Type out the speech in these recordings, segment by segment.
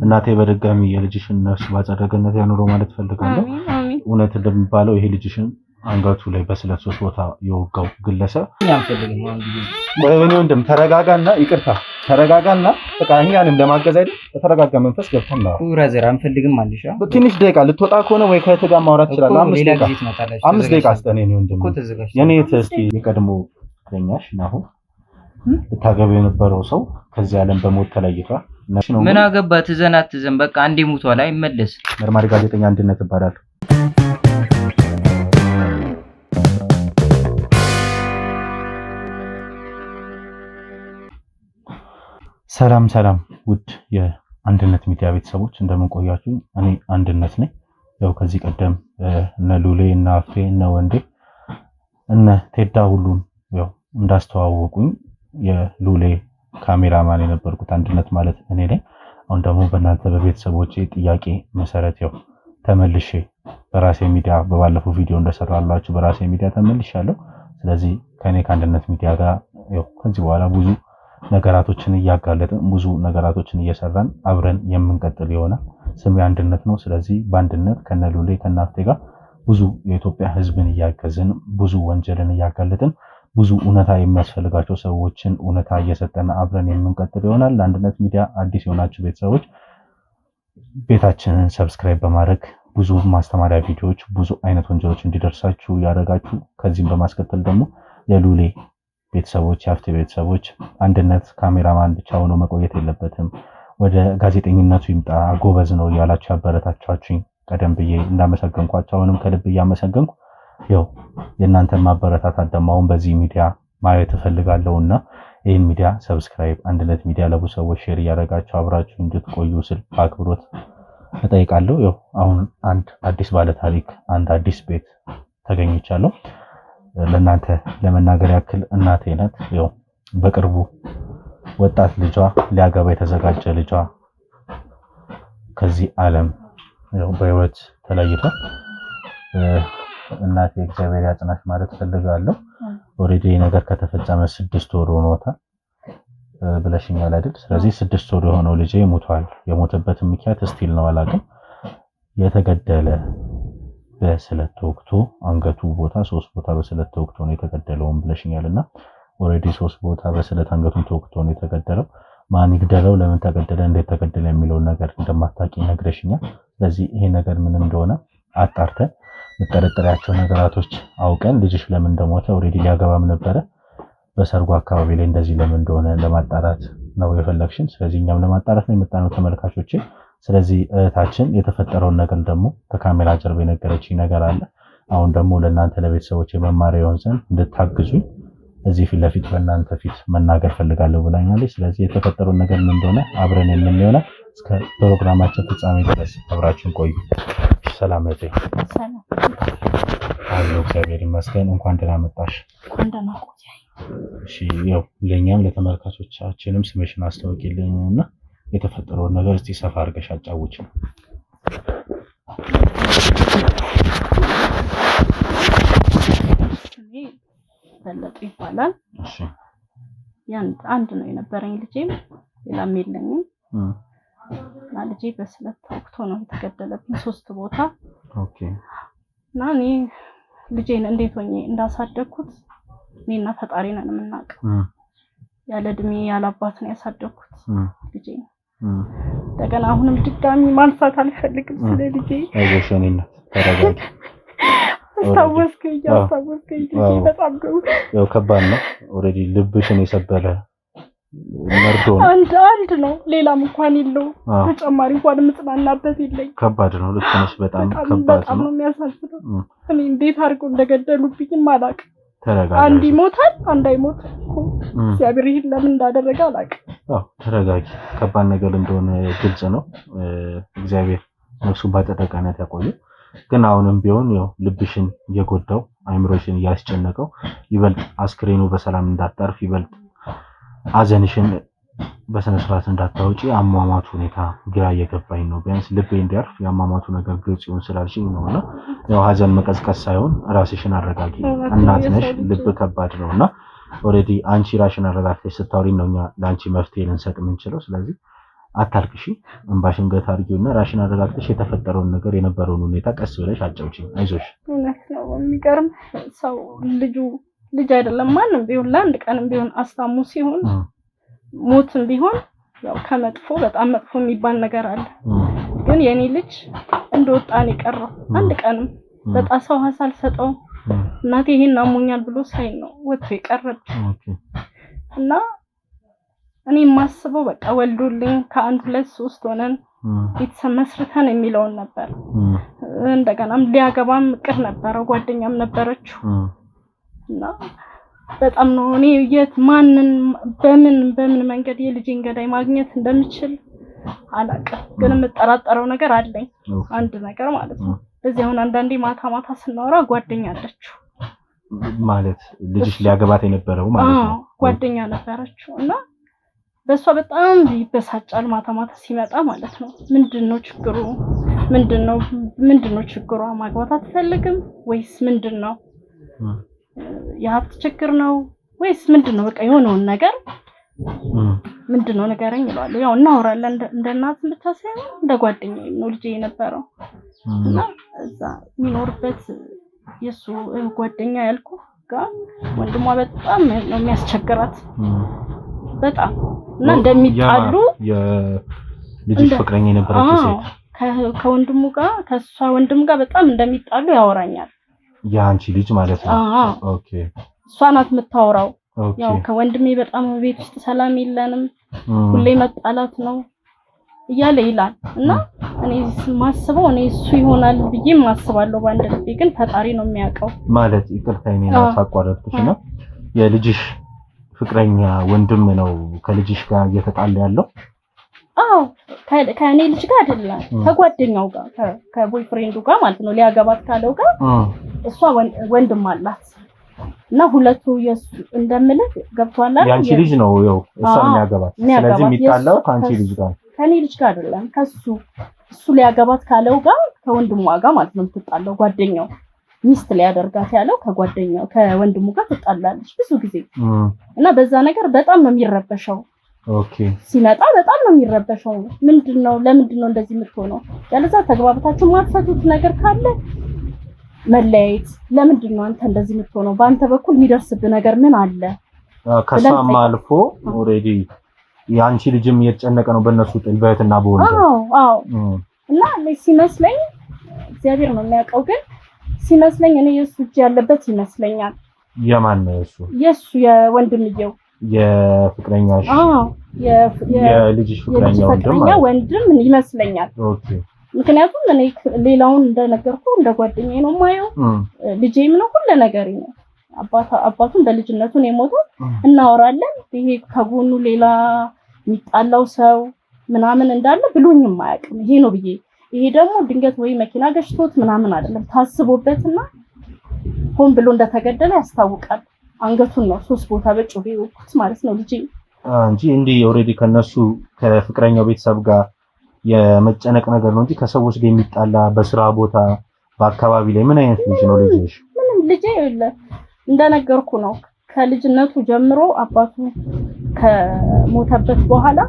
እናቴ በድጋሚ የልጅሽን ነፍስ ባጸደገነት ያኑረው ማለት ፈልጋለሁ። እውነት እንደሚባለው ይሄ ልጅሽን አንገቱ ላይ በስለት 3 ቦታ የወጋው ግለሰብ ወይኔ ወንድም ተረጋጋና፣ ይቅርታ ተረጋጋና፣ በቃ እኛንም ለማገዝ አይደል በተረጋጋ መንፈስ ገብተን ነው ብራዘር አንፈልግም አልሽ። ትንሽ ደቂቃ ልትወጣ ከሆነ ወይ ከእህት ጋር ማውራት ይችላል። 5 ደቂቃ አስጠነኝ ወንድም። የኔ እስኪ የቀድሞ ፍቅረኛሽ ነው ልታገቢው የነበረው ሰው ከዚህ ዓለም በሞት ተለይቷል። ምን አገባ ትዘን በቃ አንዴ ሞቷል አይመለስ። መርማሪ ጋዜጠኛ አንድነት ይባላል። ሰላም ውድ የአንድነት ሚዲያ ቤተሰቦች እንደምን ቆያችሁ? እኔ አንድነት ነኝ። ያው ከዚህ ቀደም እነ ሉሌ እና አፍሬ እነ ወንዴ እነ ቴዳ ሁሉም ያው እንዳስተዋወቁኝ የሉሌ ካሜራማን የነበርኩት አንድነት ማለት እኔ ነኝ። አሁን ደግሞ በእናንተ በቤተሰቦቼ ጥያቄ መሰረት ያው ተመልሼ በራሴ ሚዲያ በባለፈው ቪዲዮ እንደሰራላችሁ በራሴ ሚዲያ ተመልሻለሁ። ስለዚህ ከኔ ከአንድነት ሚዲያ ጋር ያው ከዚህ በኋላ ብዙ ነገራቶችን እያጋለጥን ብዙ ነገራቶችን እየሰራን አብረን የምንቀጥል ይሆናል። ስሜ አንድነት ነው። ስለዚህ በአንድነት ከነሉሌ ከናፍቴ ጋር ብዙ የኢትዮጵያ ሕዝብን እያገዝን ብዙ ወንጀልን እያጋለጥን ብዙ እውነታ የሚያስፈልጋቸው ሰዎችን እውነታ እየሰጠን አብረን የምንቀጥል ይሆናል። ለአንድነት ሚዲያ አዲስ የሆናችሁ ቤተሰቦች ቤታችንን ሰብስክራይብ በማድረግ ብዙ ማስተማሪያ ቪዲዮዎች ብዙ አይነት ወንጀሎች እንዲደርሳችሁ ያደርጋችሁ። ከዚህም በማስከተል ደግሞ የሉሌ ቤተሰቦች የአፍቴ ቤተሰቦች አንድነት ካሜራማን ብቻ ሆኖ መቆየት የለበትም፣ ወደ ጋዜጠኝነቱ ይምጣ ጎበዝ ነው ያላችሁ ያበረታቻችሁኝ ቀደም ብዬ እንዳመሰገንኳችሁ አሁንም ከልብ እያመሰገንኩ ያው የእናንተን ማበረታታት ደግሞ አሁን በዚህ ሚዲያ ማየት እፈልጋለሁና ይህን ሚዲያ ሰብስክራይብ አንድነት ሚዲያ ለብዙ ሰዎች ሼር እያደረጋችሁ አብራችሁ እንድትቆዩ ስል በአክብሮት እጠይቃለሁ። ያው አሁን አንድ አዲስ ባለ ታሪክ አንድ አዲስ ቤት ተገኝቻለሁ። ለእናንተ ለመናገር ያክል እናቴ ናት። ያው በቅርቡ ወጣት ልጇ ሊያገባ የተዘጋጀ ልጇ ከዚህ ዓለም ያው በህይወት ተለይቷል። እናቴ እግዚአብሔር ያጽናሽ ማለት ፈልጋለሁ። ኦሬዲ ነገር ከተፈጸመ 6 ወር ሆኖታል ብለሽኛል አይደል? ስለዚህ 6 ወር የሆነው ልጄ ሞቷል። የሞተበት ምክንያት ስቲል ነው አላውቅም። የተገደለ በስለት ተወግቶ አንገቱ ቦታ 3 ቦታ በስለት ተወግቶ ነው የተገደለውም ብለሽኛልና ኦሬዲ 3 ቦታ በስለት አንገቱን ተወግቶ ነው የተገደለው። ማን ይግደለው፣ ለምን ተገደለ፣ እንዴት ተገደለ የሚለው ነገር እንደማታውቂ ነግረሽኛል። ስለዚህ ይሄ ነገር ምን እንደሆነ አጣርተን መጠረጠሪያቸው ነገራቶች አውቀን ልጅሽ ለምን እንደሞተ ኦሬዲ ሊያገባም ነበረ በሰርጉ አካባቢ ላይ እንደዚህ ለምን እንደሆነ ለማጣራት ነው የፈለግሽን። ስለዚህ እኛም ለማጣራት ነው የመጣነው ተመልካቾቼ። ስለዚህ እህታችን የተፈጠረውን ነገር ደግሞ ከካሜራ ጀርባ የነገረችኝ ነገር አለ። አሁን ደግሞ ለእናንተ ለቤተሰቦች መማሪያ ይሆን ዘንድ እንድታግዙኝ እዚህ ፊት ለፊት በእናንተ ፊት መናገር ፈልጋለሁ ብላኛለች። ስለዚህ የተፈጠረውን ነገር ምን እንደሆነ አብረን የምንሆነው እስከ ፕሮግራማችን ፍጻሜ ድረስ አብራችሁን ቆዩ። ሰላም እህቴ። ሰላም አሎ፣ እግዚአብሔር ይመስገን። እንኳን ደህና መጣሽ። እንኳን ደህና ቆያይ። እሺ፣ ያው ለኛም ለተመልካቾቻችንም ስምሽን አስተዋውቂልኝና የተፈጠረውን ነገር እስቲ ሰፋ አድርገሽ አጫውቺኝ። በለጡ ይባላል። እሺ፣ አንድ ነው የነበረኝ ልጄም ሌላም የለኝም። እና ልጄ በስለት ተወግቶ ነው የተገደለብኝ 3 ቦታ። ኦኬ። እና እኔ ልጄን እንዴት ሆኜ እንዳሳደግኩት እኔና ፈጣሪ ነን የምናውቀው። ያለ እድሜ ያለ አባት ነው ያሳደግኩት ልጄን። እንደገና አሁንም ድጋሚ ማንሳት አልፈልግም ስለ ልጄ። አይዞሽ የኔ እናት ተረጋጊ። አስታወስከኝ ልጄ በጣም ያው ከባድ ነው። ኦሬዲ ልብሽን የሰበረ መርዶ ነው። አንድ ነው ሌላም እንኳን የለው ተጨማሪ እንኳን ምጽናናበት የለኝ። ከባድ ነው። ልክ ነሽ። በጣም ከባድ ነው። ነው የሚያሳዝነው። እኔ እንዴት አድርገው እንደገደሉብኝም አላውቅም። ተረጋጊ። አንድ ይሞታል አንድ አይሞትም። እግዚአብሔር ይሄን ለምን እንዳደረገ አላውቅም። ተረጋጊ። ከባድ ነገር እንደሆነ ግልጽ ነው። እግዚአብሔር ነፍሱን ባጠረቀነት ያቆየ። ግን አሁንም ቢሆን ያው ልብሽን እየጎዳው አይምሮሽን እያስጨነቀው ይበልጥ አስክሬኑ በሰላም እንዳታርፍ ይበልጥ አዘንሽን በስነ ስርዓት እንዳታውጪ አሟሟቱ ሁኔታ ግራ እየገባኝ ነው። ቢያንስ ልቤ እንዲያርፍ የአሟሟቱ ነገር ግልጽ ይሁን ስላልሽኝ ነውና ያው ሀዘን መቀስቀስ ሳይሆን ራስሽን አረጋጊ። እናት ነሽ፣ ልብ ከባድ ነውና ኦሬዲ አንቺ ራስሽን አረጋግተሽ ስታወሪኝ ነው እኛ ለአንቺ መፍትሄ ልንሰጥ የምንችለው። ስለዚህ አታልቅሺ እንባሽን ገታ አድርጊውና ራሽን አረጋግተሽ የተፈጠረውን ነገር የነበረውን ሁኔታ ቀስ ብለሽ አጫውቺኝ አይዞሽ እውነት ነው የሚገርም ሰው ልጅ አይደለም ማንም ቢሆን ለአንድ ቀንም ቢሆን አስታሙ ሲሆን ሞትም ቢሆን ያው ከመጥፎ በጣም መጥፎ የሚባል ነገር አለ ግን የኔ ልጅ እንደወጣን ይቀርው አንድ ቀንም በጣሳው ሐሳል ሰጠው እናቴ ይሄን አሞኛል ብሎ ሳይን ነው ወጥቶ ይቀርብ እና እኔ ማስበው በቃ ወልዶልኝ ከአንድ ሁለት ሶስት ሆነን ቤተሰብ መስርተን የሚለውን ነበር እንደገናም ሊያገባም ቅር ነበር ጓደኛም ነበረችው እና በጣም ነው እኔ የት ማንን በምን መንገድ የልጅን ገዳይ ማግኘት እንደምችል አላውቅም ግን የምጠራጠረው ነገር አለኝ አንድ ነገር ማለት ነው እዚህ አሁን አንዳንዴ ማታ ስናወራ ጓደኛ አለችው ማለት ልጅሽ ሊያገባት የነበረው ማለት ነው ጓደኛ ነበረችው እና በሷ በጣም ይበሳጫል ማታ ሲመጣ ማለት ነው ምንድነው ችግሩ ምንድነው ችግሯ ማግባት አትፈልግም ወይስ ምንድነው የሀብት ችግር ነው ወይስ ምንድነው በቃ የሆነውን ነገር ምንድነው ነገረኝ ይላሉ ያው እናወራለን እንደ እናት ብቻ ሳይሆን እንደ ጓደኛዬ ነው ልጅ የነበረው እና እዛ የሚኖርበት የሱ ጓደኛ ያልኩ ጋር ወንድሟ በጣም ነው የሚያስቸግራት በጣም እና እንደሚጣሉ የልጅ ፍቅረኛ የነበረችው ሴት ከወንድሙ ጋር ከሷ ወንድም ጋር በጣም እንደሚጣሉ ያወራኛል ያንቺ ልጅ ማለት ነው ኦኬ እሷ ናት የምታወራው ያው ከወንድሜ በጣም ቤት ውስጥ ሰላም የለንም ሁሌ መጣላት ነው እያለ ይላል እና እኔ ማስበው እኔ እሱ ይሆናል ብዬ ማስባለሁ ባንድ ልቤ ግን ፈጣሪ ነው የሚያውቀው ማለት ይቅርታኝ ነው ታቋረጥኩሽ ነው የልጅሽ ፍቅረኛ ወንድም ነው ከልጅሽ ጋር እየተጣለ ያለው ከኔ ልጅ ጋር አይደለም ከጓደኛው ጋር ከቦይፍሬንዱ ጋር ማለት ነው ሊያገባት ካለው ጋር እሷ ወንድም አላት እና ሁለቱ እንደምልህ ገብቷል አይደል ያንቺ ልጅ ነው ያው እሷ የሚያገባት ስለዚህ የሚጣላው ካንቺ ልጅ ጋር ከኔ ልጅ ጋር አይደለም እሱ ሊያገባት ካለው ጋር ከወንድሙ ጋር ማለት ነው የምትጣለው ጓደኛው ሚስት ሊያደርጋት ያለው ከወንድሙ ጋር ትጣላለች ብዙ ጊዜ እና በዛ ነገር በጣም ነው የሚረበሸው ኦኬ ሲመጣ በጣም ነው የሚረበሸው ለምንድነው እንደዚህ የምትሆነው ያለዛ ተግባብታችሁ ማጥፋቱት ነገር ካለ መለያየት ለምንድነው አንተ እንደዚህ የምትሆነው በአንተ በኩል የሚደርስብ ነገር ምን አለ ከሷም አልፎ ኦሬዲ ያንቺ ልጅም እየተጨነቀ ነው በእነሱ ጥልበትና በወንድ አዎ እና ሲመስለኝ እግዚአብሔር ነው የሚያውቀው ግን ሲመስለኝ እኔ የሱ እጅ ያለበት ይመስለኛል የማን ነው የሱ የወንድምየው የፍቅረኛሽ የልጅሽ ፍቅረኛ ወንድም ይመስለኛል ኦኬ ምክንያቱም እኔ ሌላውን እንደነገርኩ እንደ ጓደኛዬ ነው ማየው ልጄም ነው ሁሉ ነገር ነው አባቱ በልጅነቱ ነው የሞተው እናወራለን ይሄ ከጎኑ ሌላ የሚጣላው ሰው ምናምን እንዳለ ብሎኝም አያውቅም ይሄ ነው ብዬ ይሄ ደግሞ ድንገት ወይ መኪና ገጭቶት ምናምን አይደለም ታስቦበትና ሆን ብሎ እንደተገደለ ያስታውቃል አንገቱን ነው 3 ቦታ በጩቤ ወቅት ማለት ነው ልጅ እንጂ እንዴ ኦሬዲ ከነሱ ከፍቅረኛው ቤተሰብ ጋር የመጨነቅ ነገር ነው እንጂ ከሰዎች ጋር የሚጣላ በስራ ቦታ በአካባቢ ላይ ምን አይነት ልጅ ነው ልጅሽ ምንም ልጅ እንደነገርኩ ነው ከልጅነቱ ጀምሮ አባቱ ከሞተበት በኋላ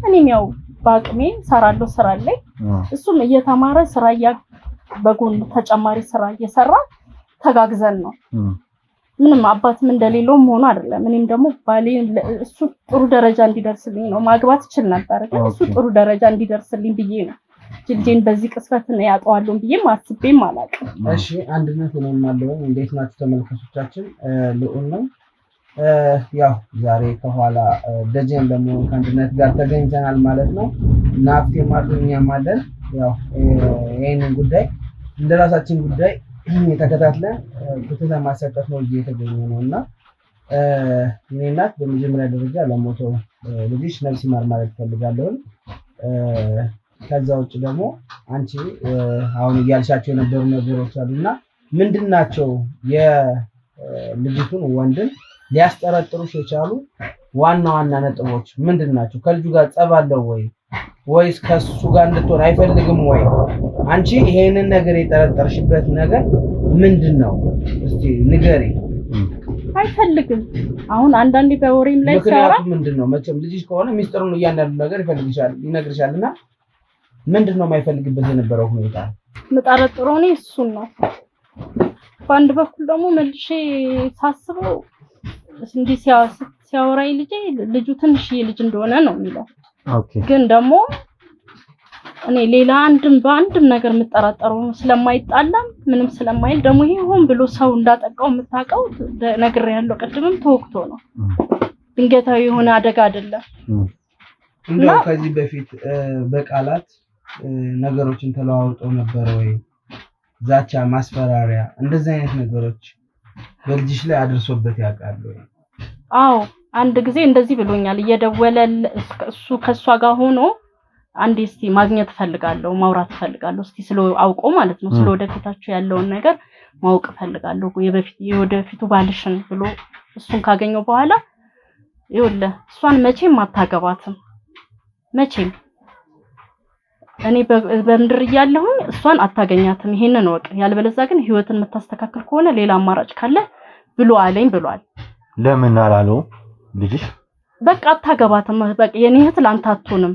እኔም ያው ባቅሜ ሰራለሁ ስራ ላይ እሱም እየተማረ ስራ በጎን ተጨማሪ ስራ እየሰራ ተጋግዘን ነው ምንም አባትም እንደሌለው ሆኖ አይደለም እኔም ደግሞ ባሌ እሱ ጥሩ ደረጃ እንዲደርስልኝ ነው ማግባት ይችላል ነበር ግን እሱ ጥሩ ደረጃ እንዲደርስልኝ ብዬ ነው ልጄን በዚህ ቅስፈት ነው ያጣዋለሁ ብዬ ማስቤም አላውቅም እሺ አንድነት ነው ማለት እንዴት ናችሁ ተመልካቾቻችን ልኡን ነው ያው ዛሬ ከኋላ ደጀን ለመሆን ከአንድነት ጋር ተገኝተናል ማለት ነው ናፍቴ ማዱኛ ማለት ያው ይሄንን ጉዳይ እንደራሳችን ጉዳይ የተከታተለን ፍትህ ለማሰጠት ነው እየተገኘ ነውና እኔናት በመጀመሪያ ደረጃ ለሞተው ልጅሽ ነፍስ ይማር ማለት ፈልጋለሁ ከዛ ውጭ ደግሞ አንቺ አሁን እያልሻቸው የነበሩ ነገሮች አሉና ምንድናቸው የልጅቱን ወንድን ሊያስጠረጥሩሽ የቻሉ ዋና ነጥቦች ምንድናቸው ከልጁ ጋር ጸብ አለው ወይስ ከሱ ጋር እንድትሆን አይፈልግም ወይ አንቺ ይሄንን ነገር የጠረጠርሽበት ነገር ምንድነው እስቲ ንገሪ አይፈልግም። አሁን አንዳንዴ በወሬም ላይ ሲያወራ ምንድነው መቼም ልጅሽ ከሆነ ሚስጥሩን እያንዳንዱ ነገር ይነግርሻልና ምንድነው የማይፈልግበት የነበረው ሁኔታ? መጣረጥሮ ነው እሱን ነው። በአንድ በኩል ደግሞ መልሼ ሳስበው እንዲህ ሲያወራኝ ልጁ ትንሽዬ ልጅ እንደሆነ ነው የሚለው። ኦኬ ግን ደግሞ እኔ ሌላ በአንድም ነገር የምጠራጠረው ስለማይጣላም ምንም ስለማይል ደግሞ ይሄ ሆን ብሎ ሰው እንዳጠቃው የምታውቀው ነገር ያለው ቀድምም ተወክቶ ነው። ድንገታዊ የሆነ አደጋ አይደለም። እንደው ከዚህ በፊት በቃላት ነገሮችን ተለዋውጠው ነበር ወይ? ዛቻ፣ ማስፈራሪያ እንደዚህ አይነት ነገሮች በልጅሽ ላይ አድርሶበት ያውቃል ወይ? አዎ አንድ ጊዜ እንደዚህ ብሎኛል። እየደወለ እሱ ከሷ ጋር ሆኖ አንዴ እስቲ ማግኘት ፈልጋለሁ ማውራት ፈልጋለሁ እስቲ አውቆ ማለት ነው ስለወደፊታቸው ያለውን ነገር ማወቅ ፈልጋለሁ የወደፊቱ ባልሽን ብሎ እሱን ካገኘው በኋላ ይኸውልህ እሷን መቼም አታገባትም መቼም እኔ በምድር እያለሁኝ እሷን አታገኛትም ይሄንን ወቅ ያልበለዛ ግን ህይወትን የምታስተካክል ከሆነ ሌላ አማራጭ ካለ ብሎ አለኝ ብሏል። ለምን አላለው ልጅሽ? በቃ አታገባትም በቃ የኔ እህት ላንተ አትሆንም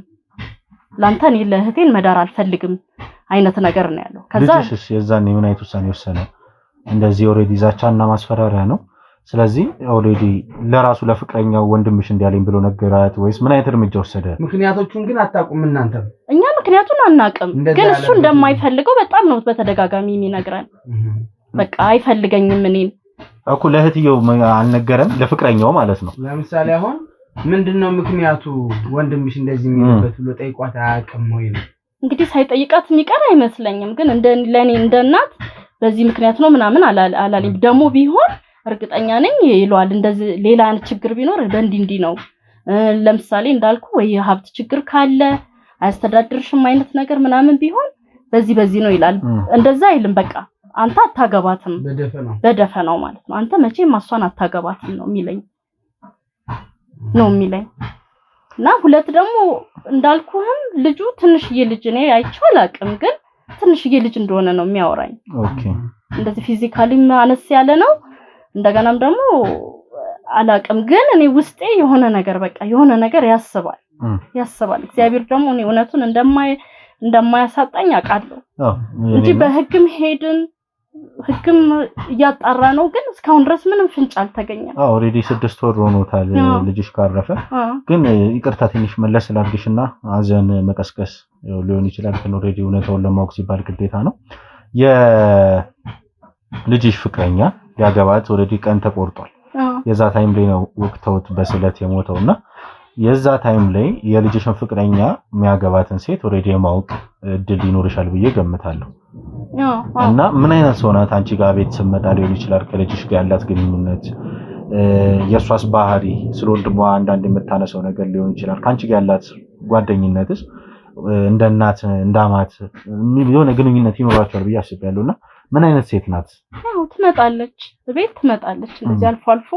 ላንተ እኔ ለእህቴን መዳር አልፈልግም አይነት ነገር ነው ያለው። ከዛ ልጅሽ የዛኔ ምን አይነት ውሳኔ ወሰነ? እንደዚህ ኦሬዲ ዛቻና ማስፈራሪያ ነው። ስለዚህ ኦሬዲ ለራሱ ለፍቅረኛው ወንድምሽ እንዲያለኝ ብሎ ነገራት ወይስ ምን አይነት እርምጃ ወሰደ? ምክንያቶቹን ግን አታውቁም እናንተ? እኛ ምክንያቱን አናውቅም፣ ግን እሱ እንደማይፈልገው በጣም ነው በተደጋጋሚ የሚነግረን። በቃ አይፈልገኝም እኔን እኮ ለእህትየው አልነገረም፣ ለፍቅረኛው ማለት ነው። ለምሳሌ አሁን ምንድነው ምክንያቱ ወንድምሽ እንደዚህ የሚልበት ብሎ ጠይቋት አያውቅም ወይ ነው? እንግዲህ ሳይጠይቃት የሚቀር አይመስለኝም፣ ግን ለኔ እንደናት በዚህ ምክንያት ነው ምናምን አላለም። ደሞ ቢሆን እርግጠኛ ነኝ ይሏል። እንደዚህ ሌላ ችግር ቢኖር በእንዲህ ነው ለምሳሌ እንዳልኩ ወይ ሀብት ችግር ካለ አያስተዳድርሽም አይነት ነገር ምናምን ቢሆን በዚህ ነው ይላል። እንደዛ አይልም። በቃ አንተ አታገባትም በደፈናው ማለት ነው። አንተ መቼም ማሷን አታገባትም ነው የሚለኝ እና ሁለት ደግሞ እንዳልኩህም ልጁ ትንሽዬ ልጅ ነው አይቼው አላውቅም፣ ግን ትንሽዬ ልጅ እንደሆነ ነው የሚያወራኝ። ኦኬ እንደዚህ ፊዚካሊ አነስ ያለ ነው። እንደገናም ደግሞ አላውቅም፣ ግን እኔ ውስጤ የሆነ ነገር በቃ የሆነ ነገር ያስባል። እግዚአብሔር ደግሞ እኔ እውነቱን እንደማያሳጣኝ አውቃለሁ እንጂ በህግም ሄድን ህግም እያጣራ ነው፣ ግን እስካሁን ድረስ ምንም ፍንጭ አልተገኘም። ኦሬዲ 6 ወር ሆኖታል ልጅሽ ካረፈ። ግን ይቅርታ ትንሽ መለስ ላድርግሽና አዘን መቀስቀስ ሊሆን ይችላል። ግን ኦሬዲ እውነታውን ለማወቅ ሲባል ግዴታ ነው። የልጅሽ ፍቅረኛ ያገባት ኦሬዲ ቀን ተቆርጧል። የዛ ታይም ላይ ነው ወቅተውት በስለት የሞተውና የዛ ታይም ላይ የልጅሽን ፍቅረኛ የሚያገባትን ሴት ኦሬዲ የማወቅ እድል ይኖርሻል ብዬ ገምታለሁ። እና ምን አይነት ሰው ናት? አንቺ ጋር ቤት ስመጣ ሊሆን ይችላል ከልጅሽ ጋር ያላት ግንኙነት፣ የሷስ ባህሪ፣ ስለ ወንድሟ አንዳንድ የምታነሳው ነገር ሊሆን ይችላል። ካንቺ ጋር ያላት ጓደኝነትስ እንደ እናት እንደ አማት የሆነ ግንኙነት ይኖራቸዋል ብዬ አስቤያለሁና ምን አይነት ሴት ናት? ያው ትመጣለች፣ ቤት ትመጣለች፣ እንደዚህ አልፎ አልፎ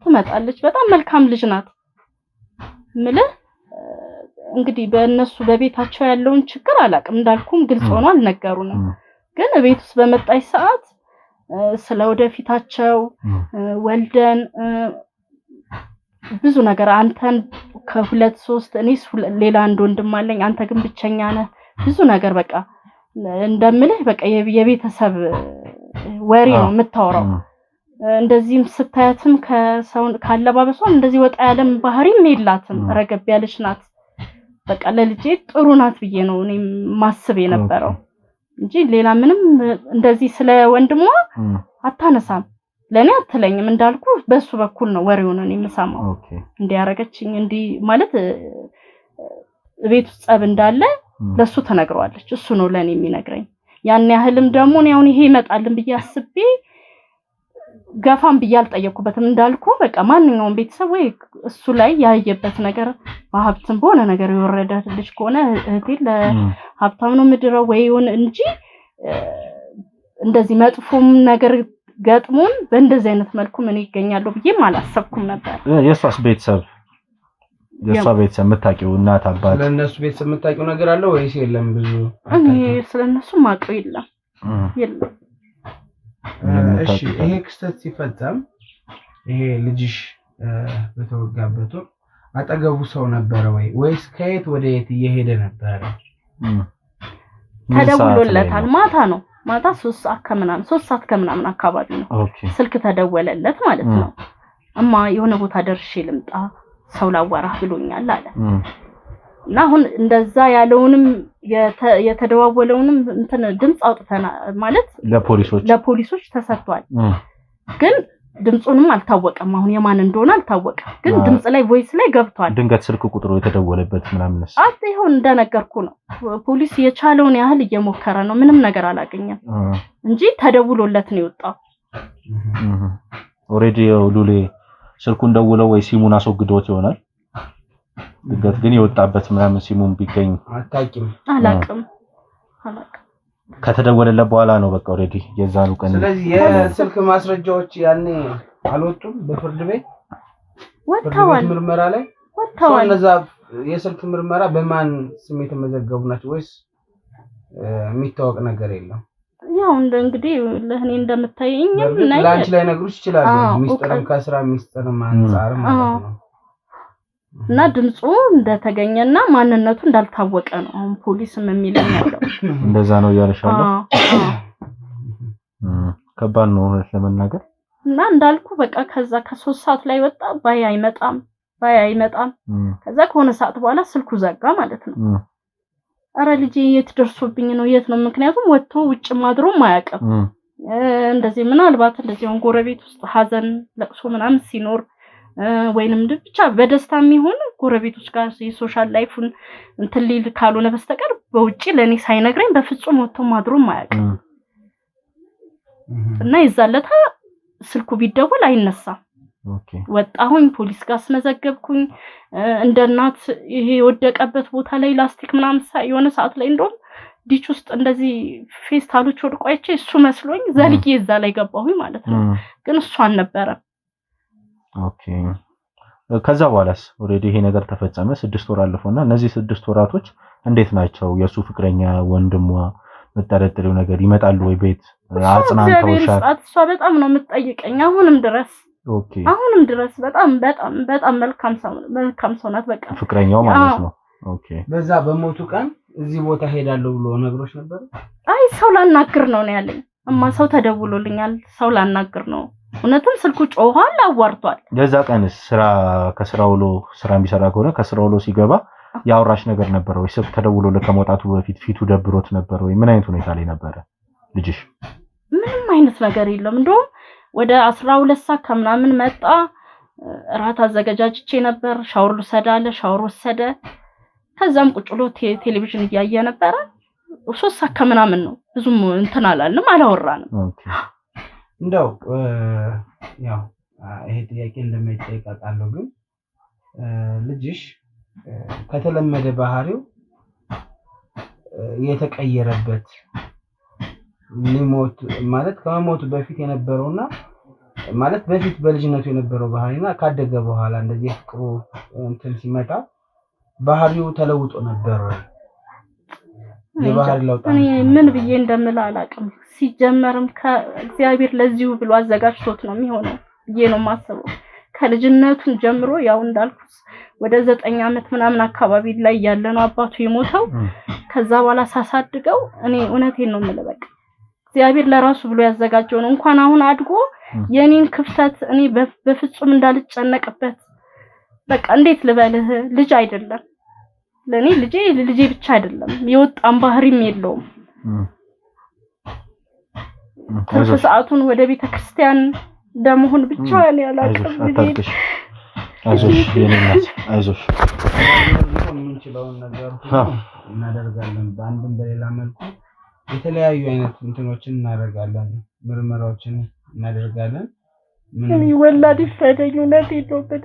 ትመጣለች። በጣም መልካም ልጅ ናት። ምልህ እንግዲህ በእነሱ በቤታቸው ያለውን ችግር አላውቅም፣ እንዳልኩም ግልጽ ሆኖ አልነገሩንም። ግን ቤት ውስጥ በመጣች ሰዓት ስለ ወደፊታቸው ወልደን ብዙ ነገር አንተን ከሁለት ሶስት እኔስ ሌላ አንድ ወንድም አለኝ አንተ ግን ብቸኛ ነህ ብዙ ነገር በቃ እንደምልህ በቃ የቤተሰብ ወሬ ነው የምታወራው። እንደዚህም ስታያትም ከሰው ካለባበሷም እንደዚህ ወጣ ያለም ባህሪም የላትም፣ ረገብ ያለች ናት። በቃ ለልጄ ጥሩ ናት ብዬ ነው እኔ ማስብ የነበረው እንጂ ሌላ ምንም እንደዚህ ስለ ወንድሟ አታነሳም። ለኔ አትለኝም፣ እንዳልኩ በሱ በኩል ነው ወሬውን እኔ የምሰማው። እንዲያረጋችኝ እንዲ ማለት ቤት ውስጥ ጸብ እንዳለ ለሱ ተነግሯለች። እሱ ነው ለኔ የሚነግረኝ። ያን ያህልም ደግሞ ነው ይሄ ይመጣልን ብዬ አስቤ ገፋም ብዬ አልጠየቅኩበትም። እንዳልኩ በቃ ማንኛውም ቤተሰብ ወይ እሱ ላይ ያየበት ነገር በሀብትም በሆነ ነገር የወረደልሽ ከሆነ እህቴ ለሀብታም ነው ምድረው ወይ ይሁን እንጂ እንደዚህ መጥፎም ነገር ገጥሞን በእንደዚህ አይነት መልኩ ምን ይገኛሉ ብዬ አላሰብኩም ነበር። የሷስ ቤተሰብ የምታውቂው እናት አባት ስለነሱ ቤተሰብ የምታውቂው ነገር አለ ወይስ የለም? ብዙ እኔ ስለነሱ ማውቀው የለም። እሺ ይሄ ክስተት ሲፈጸም ይሄ ልጅሽ በተወጋበት አጠገቡ ሰው ነበረ ወይስ ከየት ወደ የት እየሄደ ነበረ? ተደውሎለታል። ማታ 3 ሰዓት ከምናምን አካባቢ ነው ስልክ ተደወለለት ማለት ነው። እማ የሆነ ቦታ ደርሼ ልምጣ ሰው ላዋራህ ብሎኛል አለ። እና አሁን እንደዛ ያለውንም የተደዋወለውንም እንትን ድምጽ አውጥተና ማለት ለፖሊሶች ተሰጥቷል። ግን ድምጹንም አልታወቀም። አሁን የማን እንደሆነ አልታወቀም። ግን ድምጽ ላይ ቮይስ ላይ ገብቷል። ድንገት ስልክ ቁጥሩ የተደወለበት ምናምንስ ይሁን እንደነገርኩ ነው። ፖሊስ የቻለውን ያህል እየሞከረ ነው። ምንም ነገር አላገኘም እንጂ ተደውሎለት ነው የወጣው። ኦሬዲ ሉሌ ስልኩን ደውለው ወይ ሲሙን አስወግዶት ይሆናል። ድንገት ግን የወጣበት ምናምን ሲሙን ቢገኝ አላቅም ከተደወለለት በኋላ ነው በቃ ኦሬዲ የዛኑ ቀን። ስለዚህ የስልክ ማስረጃዎች ያኔ አልወጡም በፍርድ ቤት ወጣዋል። ምርመራ ላይ ወጣዋል። እነዛ የስልክ ምርመራ በማን ስም የተመዘገቡ ናቸው ወይስ የሚታወቅ ነገር የለም? ያው እንግዲህ ለእኔ እንደምታየኝ ላንች ላይ ነግሩሽ ይችላል። ሚስጥርም ከስራ ሚስጥርም አንፃር ማለት ነው። እና ድምጹ እንደተገኘና ማንነቱ እንዳልታወቀ ነው አሁን ፖሊስም የሚለኝ ያለው። እንደዛ ነው ያለሻለው። ከባድ ነው ለመናገር። እና እንዳልኩ በቃ ከዛ ከ3 ሰዓት ላይ ወጣ ባይ አይመጣም። ከዛ ከሆነ ሰዓት በኋላ ስልኩ ዘጋ ማለት ነው። አረ ልጄ የት ደርሶብኝ ነው የት ነው? ምክንያቱም ወጥቶ ውጭ ማድሮ ማያቀም እንደዚህ ምናልባት እንደዚህ ጎረቤት ውስጥ ሀዘን ለቅሶ ምናምን ሲኖር ወይንም ብቻ በደስታም ይሁን ጎረቤቶች ጋር የሶሻል ላይፉን እንትን ሊል ካልሆነ በስተቀር በውጪ ለኔ ሳይነግረኝ በፍጹም ወጥቶ ማድሮ ማያቀም። እና ይዛለታ ስልኩ ቢደወል አይነሳም። ወጣሁኝ ፖሊስ ጋር አስመዘገብኩኝ። እንደናት ይሄ ወደቀበት ቦታ ላይ ላስቲክ ምናምን የሆነ ሰዓት ላይ እንደውም ዲች ውስጥ እንደዚህ ፌስታሎች ወድቋይቼ እሱ መስሎኝ ዘልዬ እዛ ላይ ገባሁኝ ማለት ነው። ግን እሱ አልነበረም። ኦኬ ከዛ በኋላስ ኦሬዲ ይሄ ነገር ተፈጸመ። 6 ወር አለፈውና እነዚህ 6 ወራቶች እንዴት ናቸው? የሱ ፍቅረኛ ወንድሟ መጠረጥሪው ነገር ይመጣሉ ወይ ቤት አጽናንተውሻል? እሷ በጣም ነው የምትጠይቀኝ አሁንም ድረስ በጣም መልካም ሰው ናት። በቃ ፍቅረኛው ማለት ነው። ኦኬ በዛ በሞቱ ቀን እዚህ ቦታ ሄዳለሁ ብሎ ነግሮሽ ነበር? አይ ሰው ላናግር ነው ያለኝ። እማ ሰው ተደውሎልኛል ሰው ላናግር ነው። እውነትም ስልኩ ጮኋል አዋርቷል። የዛ ቀን ከስራ ውሎ ስራ የሚሰራ ከሆነ ከስራ ውሎ ሲገባ ያወራሽ ነገር ነበር ወይ? ስልክ ተደውሎለት ከመውጣቱ በፊት ፊቱ ደብሮት ነበር ወይ? ምን አይነት ሁኔታ ላይ ነበር ልጅሽ? ምንም አይነት ነገር የለም። እንደውም ወደ 12 ሰዓት ከምናምን መጣ። ራት አዘጋጃጅቼ ነበር። ሻወር ልወሰድ አለ። ሻወር ወሰደ። ከዛም ቁጭ ብሎ ቴሌቪዥን እያየ ነበር። 3 ሰዓት ከምናምን ነው። ብዙም እንትን አላልንም አላወራንም። ኦኬ እንደው ያው ይሄ ጥያቄ እንደማይጠይቅ አውቃለሁ። ግን ልጅሽ ከተለመደ ባህሪው የተቀየረበት ሊሞት ማለት ከመሞቱ በፊት የነበረውና ማለት በፊት በልጅነቱ የነበረው ባህሪና ካደገ በኋላ እንደዚህ ፍቅሩ እንትን ሲመጣ ባህሪው ተለውጦ ነበር ወይ? የባህሪ ለውጥ እኔ ምን ብዬ እንደምል አላውቅም። ሲጀመርም ከእግዚአብሔር ለዚሁ ብሎ አዘጋጅቶት ነው የሚሆነው ብዬ ነው የማስበው። ከልጅነቱን ጀምሮ ያው እንዳልኩት ወደ 9 ዓመት ምናምን አካባቢ ላይ ያለ ነው አባቱ የሞተው። ከዛ በኋላ ሳሳድገው እኔ እውነቴን ነው የምልህ በቃ እግዚአብሔር ለራሱ ብሎ ያዘጋጀው ነው። እንኳን አሁን አድጎ የኔን ክፍተት እኔ በፍጹም እንዳልጨነቅበት በቃ እንዴት ልበልህ ልጅ አይደለም ለኔ ልጄ ብቻ አይደለም የወጣን ባህሪም የለውም። ትርፍ ሰዓቱን ወደ ቤተ ክርስቲያን ደመሆን ብቻ ነው ያላቀም ልጅ። አይዞሽ የኔናት አይዞሽ የምንችለውን ነገር እናደርጋለን። በአንድም በሌላ መልኩ የተለያዩ አይነት እንትኖችን እናደርጋለን፣ ምርመራዎችን እናደርጋለን። ምን ይወላድ ይፈደኝ ነው ተይቶበደ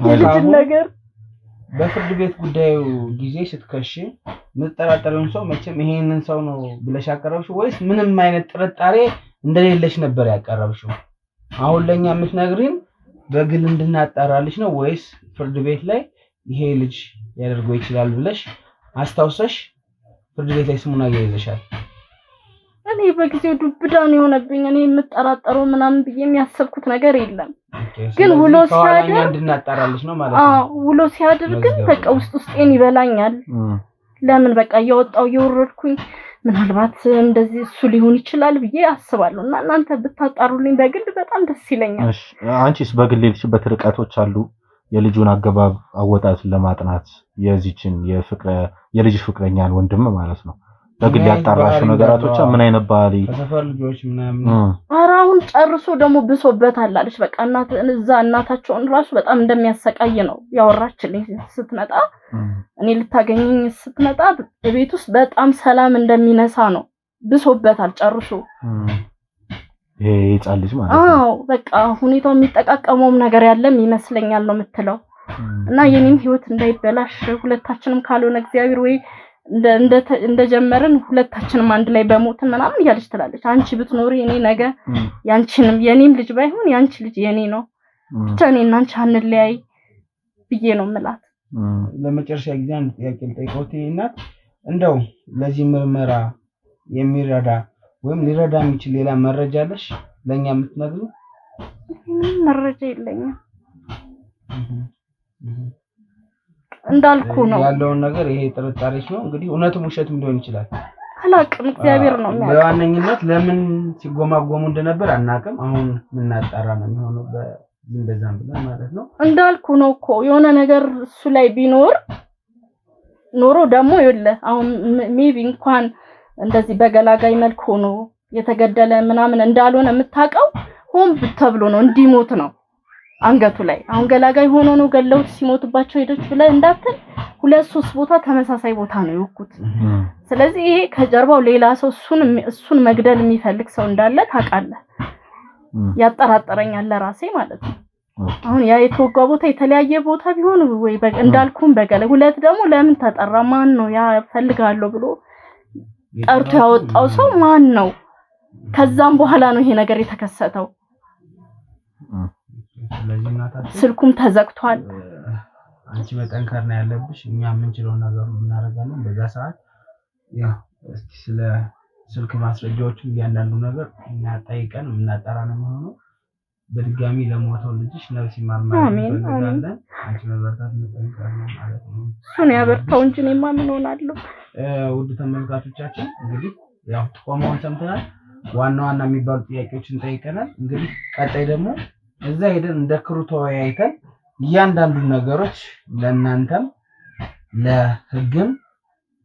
የልጅ ነገር በፍርድ ቤት ጉዳዩ ጊዜ ስትከሽ ምትጠራጠረውን ሰው መቼም ይሄንን ሰው ነው ብለሽ ያቀረብሽው ወይስ ምንም አይነት ጥርጣሬ እንደሌለሽ ነበር ያቀረብሽው? አሁን ለኛ የምትነግሪን በግል እንድናጣራልሽ ነው ወይስ ፍርድ ቤት ላይ ይሄ ልጅ ያደርገው ይችላል ብለሽ አስታውሰሽ ፍርድ ቤት ላይ ስሙን አያይዘሻል? እኔ በጊዜው ዱብዳን የሆነብኝ እኔ የምጠራጠረው ምናምን ብዬ የሚያሰብኩት ነገር የለም። ግን ውሎ ሲያድር እንድናጣራልሽ ነው ማለት ነው። ውሎ ሲያድር ግን በቃ ውስጤን ይበላኛል። ለምን በቃ እያወጣው እየወረድኩኝ ምናልባት እንደዚህ እሱ ሊሆን ይችላል ብዬ አስባለሁ። እና እናንተ ብታጣሩልኝ በግል በጣም ደስ ይለኛል። እሺ አንቺስ በግል ልጅበት ርቀቶች አሉ የልጁን አገባብ አወጣት ለማጥናት የዚችን የልጅ ፍቅረኛን ወንድም ማለት ነው በግል ያጣራሹ ነገራቶች ምን አይነት ባህሪ ከሰፈር ልጆች ምናምን አራውን ጨርሶ ደግሞ ብሶበታል አለች። በቃ እናታቸውን ራሱ በጣም እንደሚያሰቃይ ነው ያወራችልኝ። ስትመጣ እኔ ልታገኘኝ ስትመጣ ቤት ውስጥ በጣም ሰላም እንደሚነሳ ነው። ብሶበታል ጨርሶ ይሄ ይጻልጅ ማለት ነው። በቃ ሁኔታው የሚጠቃቀመው ነገር ያለም ይመስለኛል ነው የምትለው። እና የኔም ህይወት እንዳይበላሽ ሁለታችንም ካልሆነ እግዚአብሔር ወይ እንደጀመርን ሁለታችንም አንድ ላይ በሞትን ምናምን እያለች ትላለች። አንቺ ብትኖሪ እኔ ነገ ያንቺንም የኔም ልጅ ባይሆን ያንቺ ልጅ የኔ ነው ብቻ እኔና አንቺ አንለያይ ብዬ ነው የምላት። ለመጨረሻ ጊዜ አንድ ጥያቄ ልጠይቅዎት እናት፣ እንደው ለዚህ ምርመራ የሚረዳ ወይም ሊረዳ የሚችል ሌላ መረጃ አለሽ ለኛ የምትነግሩ? መረጃ የለኝም። እንዳልኩ ነው ያለውን ነገር ይሄ ጥርጣሬሽ ነው እንግዲህ እውነትም ውሸትም ሊሆን ይችላል አላቅም። እግዚአብሔር ነው የሚያውቀው። በዋነኝነት ለምን ሲጎማጎሙ እንደነበር አናቅም። አሁን ምናጣራ ነው የሚሆነው በዛም ብለን ማለት ነው። እንዳልኩ ነው እኮ የሆነ ነገር እሱ ላይ ቢኖር ኖሮ ደግሞ ይወለ አሁን ሜቢ እንኳን እንደዚህ በገላጋይ መልኩ ሆኖ የተገደለ ምናምን እንዳልሆነ የምታውቀው ሆን ተብሎ ነው እንዲሞት ነው አንገቱ ላይ። አሁን ገላጋይ ሆኖ ነው ገለውት ሲሞትባቸው ሄዶች ብለ እንዳትል 2-3 ቦታ ተመሳሳይ ቦታ ነው ይወኩት። ስለዚህ ይሄ ከጀርባው ሌላ ሰው እሱን መግደል የሚፈልግ ሰው እንዳለ ታውቃለህ። ያጠራጠረኛል ለራሴ ማለት ነው። አሁን ያ የተወጋ ቦታ የተለያየ ቦታ ቢሆን ወይ እንዳልኩም በገለ ሁለት ደግሞ ለምን ተጠራ? ማን ነው ያ ፈልጋለሁ ብሎ ጠርቶ ያወጣው ሰው ማን ነው? ከዛም በኋላ ነው ይሄ ነገር የተከሰተው። ስለዚህ እናታችን ስልኩም ተዘግቷል። አንቺ መጠንከር ነው ያለብሽ። እኛ የምንችለው ነገር እናደርጋለን በዛ ሰዓት። ያው እስቲ ስለ ስልክ ማስረጃዎቹ እያንዳንዱ ነገር እኛ ጠይቀን እናጣራ ነው የሚሆነው። በድጋሚ ለሞተው ልጅሽ ነፍስ ይማር ማለት እንፈልጋለን። አንቺ መበርታት መጠንከር ነው ማለት ነው። እሱን ያበርታው እንጂ እኔማ ምን ሆናለሁ። ውድ ተመልካቾቻችን እንግዲህ ያው ተቆማውን ሰምተናል። ዋና ዋና የሚባሉ ጥያቄዎችን ጠይቀናል። እንግዲህ ቀጣይ ደግሞ እዛ ሄደን እንደ ክሩ ተወያይተን እያንዳንዱ ነገሮች ለእናንተም ለህግም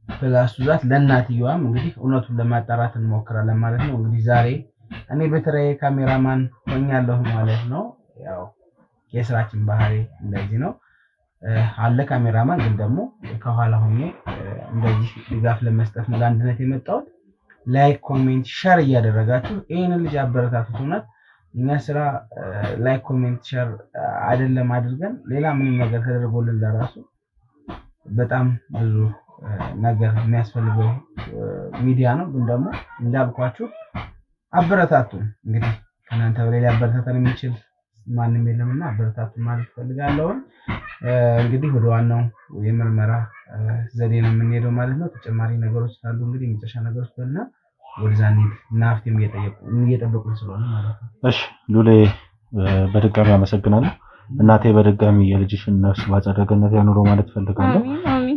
ፕላስ ዛት ለእናትየዋም እንግዲህ እውነቱን ለማጣራት እንሞክራለን ማለት ነው። እንግዲህ ዛሬ እኔ በተለይ ካሜራማን ሆኛለሁ ማለት ነው። ያው የስራችን ባህሪ እንደዚህ ነው። አለ ካሜራማን ግን ደግሞ ከኋላ ሆኜ እንደዚህ ድጋፍ ለመስጠት ነው ለአንድነት የመጣሁት። ላይክ፣ ኮሜንት፣ ሼር እያደረጋችሁ ይሄንን ልጅ አበረታቱት። እውነት እኛ ስራ ላይክ፣ ኮሜንት፣ ሼር አይደለም አድርገን ሌላ ምንም ነገር ተደርጎልን ለራሱ በጣም ብዙ ነገር የሚያስፈልገው ሚዲያ ነው። ግን ደግሞ እንዳልኳችሁ አበረታቱን። እንግዲህ ከናንተ በላይ አበረታታን የሚችል ማንም የለምና አበረታቱን ማለት ፈልጋለሁ። እንግዲህ ወደ ዋናው የምርመራ ዘዴ ነው የምንሄደው ማለት ነው። ተጨማሪ ነገሮች ካሉ እንግዲህ የመጨረሻ ነገሮች በልና ወደዛኔ ናፍቴም እየጠበቁን ስለሆነ ማለት ነው። እሺ ሉሌ በድጋሚ አመሰግናለሁ። እናቴ በድጋሚ የልጅሽን ነፍስ ባጸደ ገነት ያኑረው ማለት ፈልጋለሁ።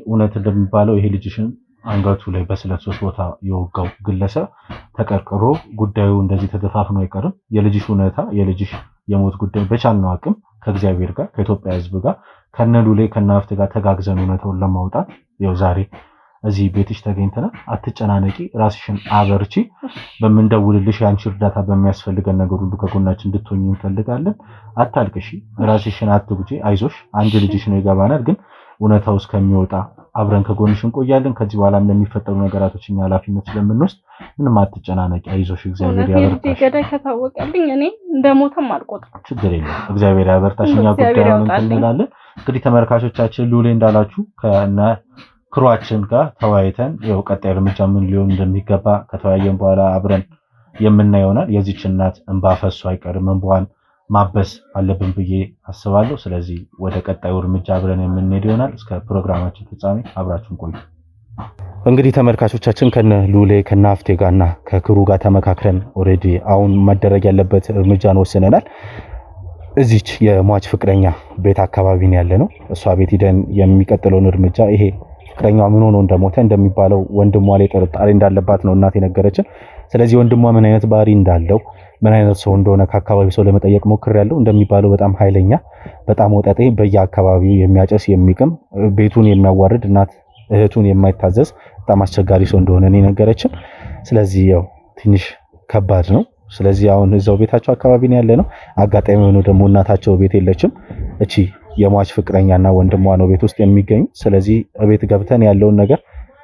እውነት እንደሚባለው ይሄ ልጅሽን አንገቱ ላይ በስለት 3 ቦታ የወጋው ግለሰብ ተቀርቅሮ ጉዳዩ እንደዚህ ተደፋፍኖ አይቀርም። የልጅሽ ሁኔታ የልጅሽ የሞት ጉዳይ በቻልነው አቅም ከእግዚአብሔር ጋር ከኢትዮጵያ ሕዝብ ጋር ከነሉሌ ከናፍት ጋር ተጋግዘን እውነታውን ለማውጣት ያው ዛሬ እዚህ ቤትሽ ተገኝተናል። አትጨናነቂ፣ ራስሽን አበርቺ። በመንደውልልሽ ያንቺ እርዳታ በሚያስፈልገን ነገር ሁሉ ከጎናችን እንድትሆኚ እንፈልጋለን። አታልቅሺ፣ ራስሽን አትጉጂ፣ አይዞሽ። አንድ ልጅሽ ነው ይገባናል፣ ግን እውነታው እስከሚወጣ አብረን ከጎንሽ እንቆያለን። ከዚህ በኋላ እንደሚፈጠሩ ነገራቶች እኛ ኃላፊነት ስለምንወስድ ምንም አትጨናነቂ፣ አይዞሽ። እግዚአብሔር ያበርታሽ። ገዳይ ከታወቀልኝ እኔ እንደሞተም አልቆጥርም። ችግር የለም፣ እግዚአብሔር ያበርታሽ። እኛ ጉዳዩን እንላለን። እንግዲህ ተመልካቾቻችን ሉሌ እንዳላችሁ ከነ ክሯችን ጋር ተወያይተን ያው ቀጣይ እርምጃ ምን ሊሆን እንደሚገባ ከተወያየን በኋላ አብረን የምናየው ይሆናል። የዚህች እናት እንባ ፈሶ አይቀርም፣ እንባዋን ማበስ አለብን ብዬ አስባለሁ። ስለዚህ ወደ ቀጣዩ እርምጃ አብረን የምንሄድ ይሆናል። እስከ ፕሮግራማችን ፍጻሜ አብራችሁን ቆዩ። እንግዲህ ተመልካቾቻችን ከነ ሉሌ ከነ አፍቴ ጋርና ከክሩ ጋር ተመካክረን ኦሬዲ አሁን መደረግ ያለበት እርምጃን ወስነናል። እዚች የሟች ፍቅረኛ ቤት አካባቢ ነው ያለነው። እሷ ቤት ሄደን የሚቀጥለውን እርምጃ ይሄ ፍቅረኛዋ ምን ሆኖ እንደሞተ እንደሚባለው ወንድሟ ላይ ጥርጣሬ እንዳለባት ነው እናት የነገረችን። ስለዚህ ወንድሟ ምን አይነት ባህሪ እንዳለው ምን አይነት ሰው እንደሆነ ከአካባቢ ሰው ለመጠየቅ ሞክሬያለሁ። እንደሚባለው በጣም ኃይለኛ፣ በጣም ወጠጤ፣ በየአካባቢው የሚያጨስ የሚቅም፣ ቤቱን የሚያዋርድ፣ እናት እህቱን የማይታዘዝ በጣም አስቸጋሪ ሰው እንደሆነ ነው የነገረችን። ስለዚህ ያው ትንሽ ከባድ ነው። ስለዚህ አሁን እዛው ቤታቸው አካባቢ ነው ያለነው። አጋጣሚ ሆኖ ደግሞ እናታቸው ቤት የለችም። እቺ የሟች ፍቅረኛና ወንድሟ ነው ቤት ውስጥ የሚገኙ። ስለዚህ ቤት ገብተን ያለውን ነገር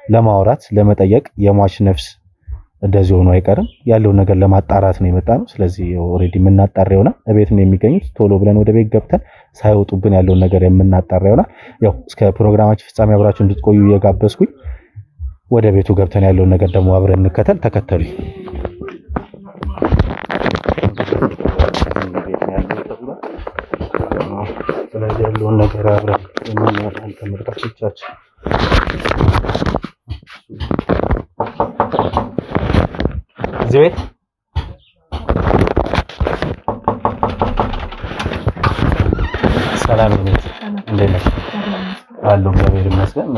ለማውራት ለመጠየቅ የሟች ነፍስ እንደዚህ ሆኖ አይቀርም ያለውን ነገር ለማጣራት ነው የመጣነው። ስለዚህ ኦሬዲ የምናጣራ ይሆናል። ቤት ነው የሚገኙት። ቶሎ ብለን ወደ ቤት ገብተን ሳይወጡብን ያለውን ነገር የምናጣራ ይሆናል። ያው እስከ ፕሮግራማችን ፍጻሜ አብራችሁ እንድትቆዩ እየጋበዝኩኝ ወደ ቤቱ ገብተን ያለውን ነገር ደግሞ አብረን እንከተል። ተከተሉ። ስለዚህ ያለውን ነገር አብረን የምናያለን ተመልካቾቻችን። እዚህ ቤት ሰላም ነው። እንዴት ነሽ? አለሁ እግዚአብሔር ይመስገን።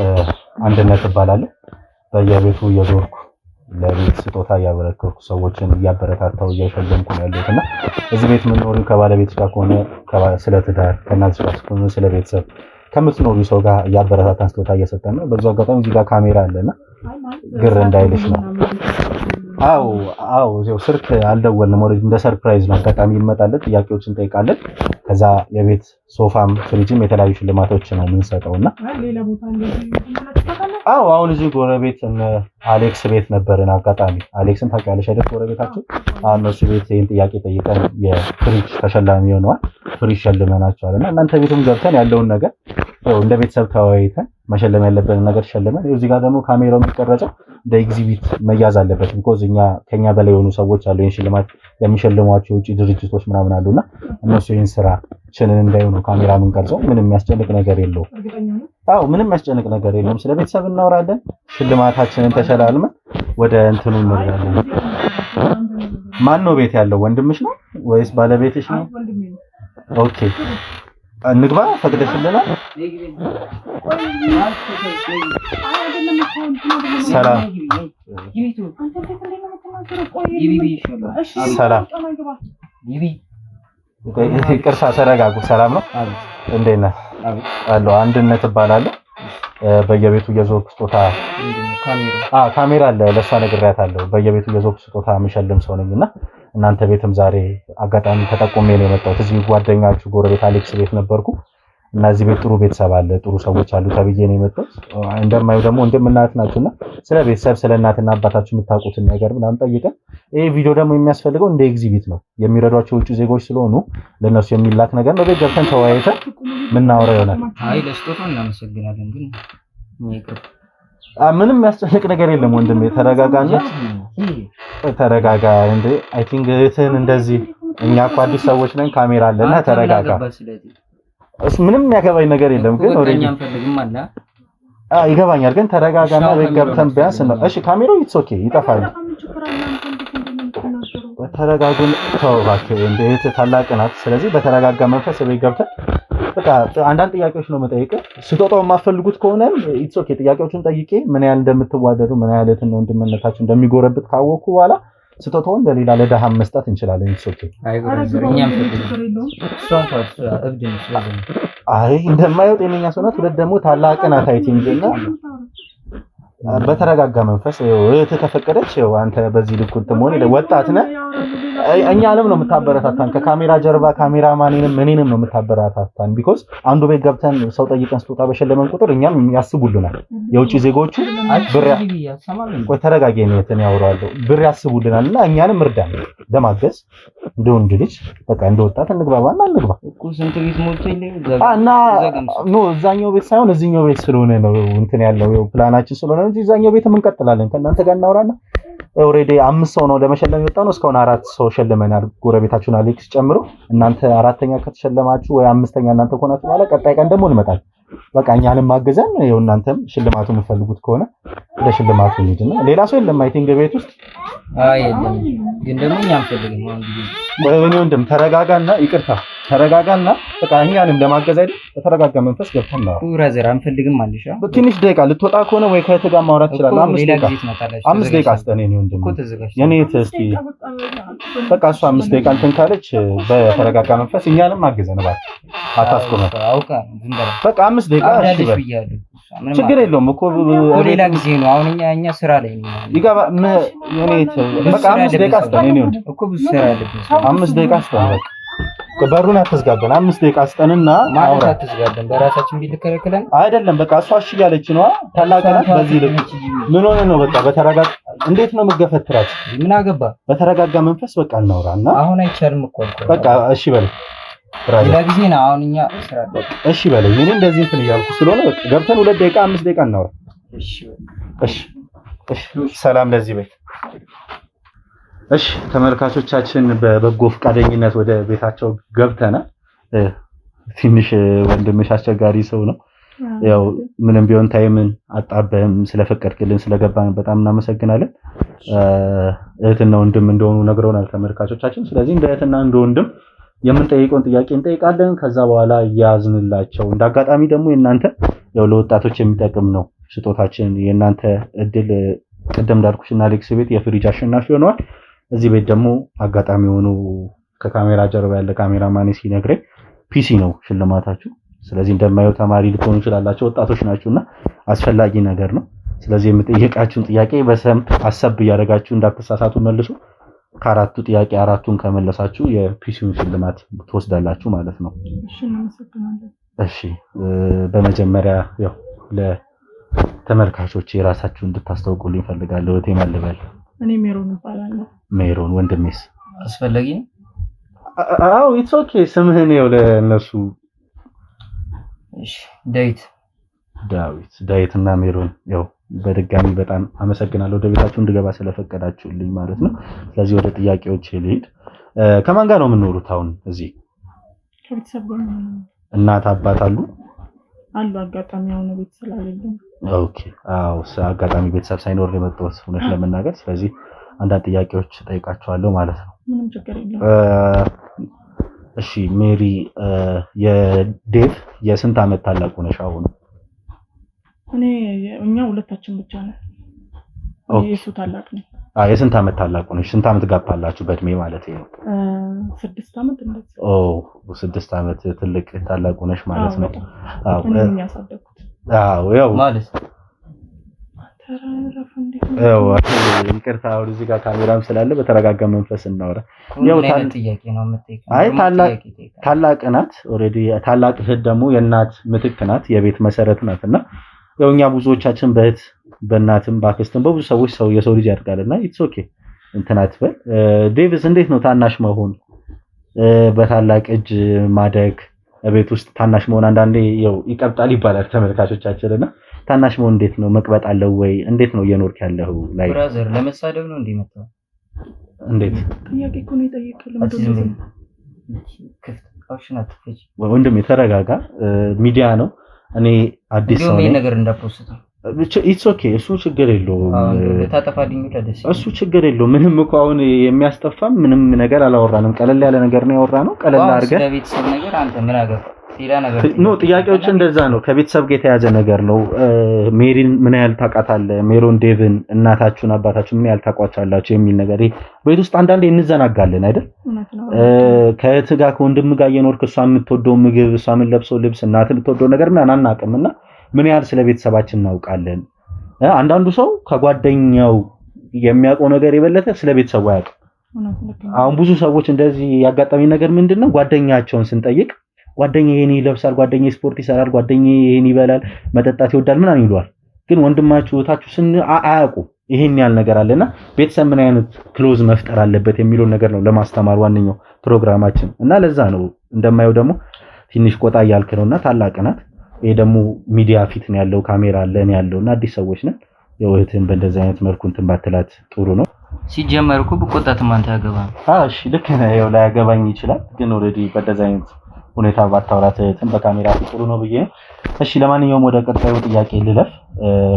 አንድነት እባላለሁ። በየቤቱ እየዞርኩ ለቤት ስጦታ እያበረከርኩ ሰዎችን እያበረታታው እያሸለምኩ ነው ያለሁት እና እዚህ ቤት የምንኖሪው ከባለቤትሽ ጋር ከሆነ ስለ ትዳር፣ ከእናትሽ ጋር ከሆነ ስለ ቤተሰብ ከምትኖሪ ሰው ጋር እያበረታታን ስጦታ እየሰጠን ነው። በዛው አጋጣሚ እዚህ ጋር ካሜራ አለና ግር እንዳይልሽ ነው። አዎ እዚያው ስልክ አልደወልንም። ወደ እንደ ሰርፕራይዝ ነው። አጋጣሚ ይመጣለን፣ ጥያቄዎችን እንጠይቃለን። ከዛ የቤት ሶፋም ፍሪጅም የተለያዩ ሽልማቶች ነው የምንሰጠውና አሁን እዚህ ጎረቤት አሌክስ ቤት ነበርን። አጋጣሚ አሌክስን ታውቂያለሽ አይደል? ጎረቤታችን እነሱ ቤት ይሄን ጥያቄ ጠይቀን የፍሪጅ ተሸላሚ ሆነዋል። ፍሪጅ ሸልመናቸዋልና እናንተ ቤትም ገብተን ያለውን ነገር እንደ ቤተሰብ ተወያይተን መሸለም ያለብን ነገር ሸልመን እዚህ ጋር ደግሞ ካሜራው የሚቀረጸው እንደ ኤግዚቢት መያዝ አለበት። ቢኮዝ ከኛ በላይ የሆኑ ሰዎች አሉ ይሄን ሽልማት የሚሸልሟቸው ውጪ ድርጅቶች ምናምን አሉና እነሱ ይሄን ስራችንን እንዳይሆኑ ካሜራ ምን ቀርጸው ምንም የሚያስጨንቅ ነገር የለውም። ምንም የሚያስጨንቅ ነገር የለውም። ስለ ቤተሰብ እናወራለን። ሽልማታችንን ተሸላልመን ወደ እንትኑ እንወራለን። ማን ነው ቤት ያለው? ወንድምሽ ነው ወይስ ባለቤትሽ ነው? ኦኬ እንግባ። ፈቅደሽልናል? ሰላም ሰላም። ይቅርታ ተረጋጉ። ሰላም ነው? እንዴት ነህ? አለሁ። አንድነት እባላለሁ። በየቤቱ እየዞርኩ ስጦታ ካሜራ አለ ለእሷ ነግሬያታለሁ። በየቤቱ እየዞርኩ ስጦታ የምሸልም ሰው ነኝና እናንተ ቤትም ዛሬ አጋጣሚ ተጠቆሜ ነው የመጣሁት። እዚህ ጓደኛችሁ ጎረቤት አሌክስ ቤት ነበርኩ እና እዚህ ቤት ጥሩ ቤተሰብ አለ፣ ጥሩ ሰዎች አሉ ተብዬ ነው የመጣሁት። እንደማዩ ደግሞ እንደምናት ናችሁና ስለ ቤተሰብ ስለ እናትና አባታችሁ የምታውቁትን ነገር ምናምን ጠይቀን ይሄ ቪዲዮ ደግሞ የሚያስፈልገው እንደ ኤግዚቢት ነው። የሚረዷቸው ውጭ ዜጎች ስለሆኑ ለነሱ የሚላክ ነገር ነው። ቤት ገብተን ተወያይተን ምናወራ ይሆናል። አይ ለስጦታው እናመሰግናለን፣ ግን ምንም ያስጨንቅ ነገር የለም ወንድሜ። ተረጋጋና ተረጋጋ። እንዴ አይ ቲንክ እህትን እንደዚህ እኛ እኮ አዲስ ሰዎች ነን፣ ካሜራ አለና ተረጋጋ። ምንም ያገባኝ ነገር የለም፣ ግን ወሬ ይገባኛል፣ ግን ተረጋጋና ቤት ገብተን ቢያንስ ነው። እሺ ካሜራው ኢትስ ኦኬ ይጠፋል። ተረጋጉን። ተው እባክህ፣ እንደ እህት ታላቅ ናት። ስለዚህ በተረጋጋ መንፈስ ቤት ገብተን በቃ አንዳንድ ጥያቄዎች ነው የምጠይቅህ። ስጦታው የማትፈልጉት ከሆነ ኢትስ ኦኬ፣ ጥያቄዎችን ጠይቄ ምን ያህል እንደምትዋደዱ ምን ያህል እህትና ወንድምነታችሁ እንደሚጎረብት ካወቅኩ በኋላ ስጦታውን ለሌላ ለደሃ መስጠት እንችላለን። ኢትስ ኦኬ። አይ እንደማይወጥ የእኛ ሰው ናት። ሁለት ደግሞ ታላቅ ናት። አይ ቲንክ እና በተረጋጋ መንፈስ እህት ከፈቀደች አንተ በዚህ ልኩ እንትሞን ወጣት ነህ። እኛንም ነው የምታበረታታን። ከካሜራ ጀርባ ካሜራማኔንም እኔንም ነው የምታበረታታን። ቢኮዝ አንዱ ቤት ገብተን ሰው ጠይቀን ስጦታ በሸለመን ቁጥር እኛም ያስቡልናል። የውጭ ዜጎቹ ብር ተረጋጊ ነው እንትን ያወራሉ ብር ያስቡልናልና እኛንም እርዳን ለማገዝ እንደ ወንድ ልጅ በቃ እንደ ወጣት እንግባባና እንግባ እኮ ስንት ቤት ሞልቶ እና ኖ እዛኛው ቤት ሳይሆን እዚህኛው ቤት ስለሆነ ነው እንትን ያለው ፕላናችን ስለሆነ እንጂ እዛኛው ቤት እንቀጥላለን። ከእናንተ ጋር እናወራና ኦሬዲ 5 ሰው ነው ለመሸለም የወጣነው። እስካሁን 4 ሰው ሸልመናል፣ ጎረቤታችሁን አሌክስ ጨምሮ። እናንተ 4ኛ ከተሸለማችሁ ወይ 5ኛ እናንተ ከሆናችሁ በኋላ ቀጣይ ቀን ደግሞ እንመጣለን። በቃ እኛንም ማገዘን ይኸው። እናንተም ሽልማቱ የምትፈልጉት ከሆነ ለሽልማቱ እንሂድና ሌላ ሰው የለም አይ ቲንክ ቤት ውስጥ የለም። ግን ደግሞ እኛ አንፈልግም። ወይ ወንድም ተረጋጋና ይቅርታ ተረጋጋና በቃ እኛንም ለማገዝ አይደል በተረጋጋ መንፈስ ገብተን ነው ብራዘር አንፈልግም አልሽ ትንሽ ደቂቃ ልትወጣ ከሆነ ወይ ከእህትህ ጋር ማውራት ይችላል 5 ደቂቃ አስጠኔ ነው ወንድም የኔ እስኪ በቃ እሷ 5 ደቂቃ እንትን ካለች በተረጋጋ መንፈስ እኛንም አግዘን እባክህ አታስቆመን አውቃ በቃ 5 ደቂቃ እሺ በል ችግር የለውም እኮ ሌላ ጊዜ ነው አሁን እኛ ስራ ላይ ነው ይገባ የኔ በቃ 5 ደቂቃ አስጠኔ ነው እኮ ብዙ ስራ አለብኝ 5 ደቂቃ አስጠኔ በሩን አትዝጋብን 5 ደቂቃ አስጠንና ማለት አትዝጋብን በራሳችን ቢል ከለከለን አይደለም በቃ እሷ እሺ ያለች ነው ታላቀናት በዚህ ልክ ምን ሆነ ነው በቃ በተረጋጋ እንዴት ነው መገፈትራት ምን አገባ በተረጋጋ መንፈስ በቃ እናውራና አሁን አይቻልም እኮ በቃ እሺ በል ሌላ ጊዜ ነው አሁን እኛ ስራ አለብን እሺ በል እኔ እንደዚህ እንትን እያልኩ ስለሆነ በቃ ገብተን 2 ደቂቃ 5 ደቂቃ እናውራ እሺ ሰላም ለዚህ ቤት እሺ ተመልካቾቻችን በበጎ ፈቃደኝነት ወደ ቤታቸው ገብተናል ትንሽ ወንድምሽ አስቸጋሪ ሰው ነው ያው ምንም ቢሆን ታይምን አጣበም ስለፈቀድክልን ስለገባን በጣም እናመሰግናለን እህትና ወንድም እንደሆኑ ነግረውናል ተመልካቾቻችን ስለዚህ እንደ እህትና እንደ ወንድም የምንጠይቀውን ጥያቄ እንጠይቃለን ከዛ በኋላ ያዝንላቸው እንዳጋጣሚ ደግሞ የናንተ ያው ለወጣቶች የሚጠቅም ነው ስጦታችን የናንተ እድል ቀደም ዳርኩሽና አሌክስ ቤት የፍሪጅ አሸናፊ ሆነዋል እዚህ ቤት ደግሞ አጋጣሚ ሆኖ ከካሜራ ጀርባ ያለ ካሜራማን ሲነግረኝ ፒሲ ነው ሽልማታችሁ ስለዚህ እንደማየው ተማሪ ልትሆኑ ይችላላችሁ ወጣቶች ናችሁና አስፈላጊ ነገር ነው ስለዚህ የምጠይቃችሁን ጥያቄ በሰም አሰብ ያደርጋችሁ እንዳትሳሳቱ መልሱ ከአራቱ ጥያቄ አራቱን ከመለሳችሁ የፒሲውን ሽልማት ትወስዳላችሁ ማለት ነው እሺ እናመሰግናለን እሺ በመጀመሪያ ያው ለተመልካቾች የራሳችሁን እንድታስተዋውቁልኝ ፈልጋለሁ እቴ ማልበል እኔ ሜሮን እባላለሁ ሜሮን ወንድሜስ አስፈላጊ አዎ ኢትስ ኦኬ ስምህን ነው ለነሱ እሺ ዳዊትና ሜሮን ያው በድጋሚ በጣም አመሰግናለሁ ወደ ቤታችሁ እንድገባ ስለፈቀዳችሁልኝ ማለት ነው ስለዚህ ወደ ጥያቄዎች ልሂድ ከማን ጋር ነው የምንኖሩት አሁን እዚህ ከቤተሰብ ጋር ነው እናት አባት አሉ አጋጣሚ የሆነ ቤተሰብ አለኝ ኦኬ አዎ አጋጣሚ ቤተሰብ ሳይኖር የመጣሁት እውነት ለመናገር ስለዚህ አንዳንድ ጥያቄዎች ጠይቃቸዋለሁ ማለት ነው ምንም ችግር የለም እሺ ሜሪ የዴቭ የስንት አመት ታላቁ ነሽ አሁን እኛ ሁለታችን ብቻ ነን እሱ ታላቅ ነው የስንት አመት ታላቁ ነሽ ስንት አመት ጋፓላችሁ በእድሜ ማለት ነው 6 አመት እንደዚህ 6 አመት ትልቅ ታላቁ ነሽ ማለት ነው እኔ ያሳደግኩት ያው ማለት ተራራፍ እንዴት ይቅርታ አሁን እዚህ ጋር ካሜራም ስላለ በተረጋጋ መንፈስ እናወራ ያው ጥያቄ ነው የምትጠይቀው አይ ታላቅ ናት ኦሬዲ ታላቅ እህት ደግሞ የእናት ምትክ ናት የቤት መሰረት ናትና ያው እኛ ብዙዎቻችን በእህት በእናትም በአክስትም በብዙ ሰዎች የሰው ልጅ ያድጋልና ኢትስ ኦኬ እንትናት በል ዴቪስ እንዴት ነው ታናሽ መሆን በታላቅ እጅ ማደግ ቤት ውስጥ ታናሽ መሆን አንዳንዴ ያው ይቀብጣል ይባላል ተመልካቾቻችንና ታናሽ መሆን እንዴት ነው መቅበጥ አለው ወይ እንዴት ነው እየኖርክ ያለው ላይ ብራዘር ለመሳደብ ነው እንደመጣው እንዴት ጥያቄ እኮ ነው የጠየቀው ወንድም የተረጋጋ ሚዲያ ነው እኔ አዲስ ሰው ነኝ ነገር እንዳፖስተው ኢትስ ኦኬ እሱ ችግር የለውም ታጠፋልኝ ለደስ እሱ ችግር የለውም ምንም እኮ አሁን የሚያስጠፋም ምንም ነገር አላወራንም ቀለል ያለ ነገር ነው ያወራነው ቀለል አድርገን ለቤተሰብ ነገር አንተ ምን አገባ ሌላ ነገር ነው ጥያቄዎች እንደዛ ነው ከቤተሰብ ጋር የተያዘ ነገር ነው ሜሪን ምን ያህል ታውቃታለህ ሜሮን ዴቭን እናታችሁን አባታችሁን ምን ያህል ታውቋቸዋላችሁ የሚል ነገር ቤት ውስጥ አንዳንዴ እንዘናጋለን አይደል ከእህት ጋር ከወንድም ጋር እየኖርክ እሷ የምትወደው ምግብ እሷ ምን ለብሰው ልብስ እናት የምትወደው ነገር ምን አናውቅምና ምን ያህል ስለ ቤተሰባችን እናውቃለን አንዳንዱ ሰው ከጓደኛው የሚያውቀው ነገር የበለጠ ስለ ቤተሰቡ ያውቃል አሁን ብዙ ሰዎች እንደዚህ ያጋጠመኝ ነገር ምንድነው ጓደኛቸውን ስንጠይቅ ጓደኛዬ ይሄን ይለብሳል ጓደኛዬ ስፖርት ይሰራል ጓደኛዬ ይሄን ይበላል መጠጣት ይወዳል ምናምን ይሏል ግን ወንድማችሁ እህታችሁ አያውቁ ይሄን ያህል ነገር አለና ቤተሰብ ምን አይነት ክሎዝ መፍጠር አለበት የሚለው ነገር ነው ለማስተማር ዋንኛው ፕሮግራማችን እና ለዛ ነው እንደማየው ደግሞ ትንሽ ቆጣ ያልክ ነውና ታላቅ ናት ይሄ ደግሞ ሚዲያ ፊት ነው ያለው ካሜራ አለ እኔ ያለውና አዲስ ሰዎች ነን የውህትን በእንደዚህ አይነት መልኩ እንትን ባትላት ጥሩ ነው ሲጀመር እኮ በቆጣትም አንተ ያገባኝ እሺ ልክ ነው ያው ላይ ያገባኝ ይችላል ግን ኦሬዲ በእንደዚህ አይነት ሁኔታ ባታወራት እንትን በካሜራ ፊት ጥሩ ነው ብዬ እሺ ለማንኛውም ወደ ቀጣዩ ጥያቄ ልለፍ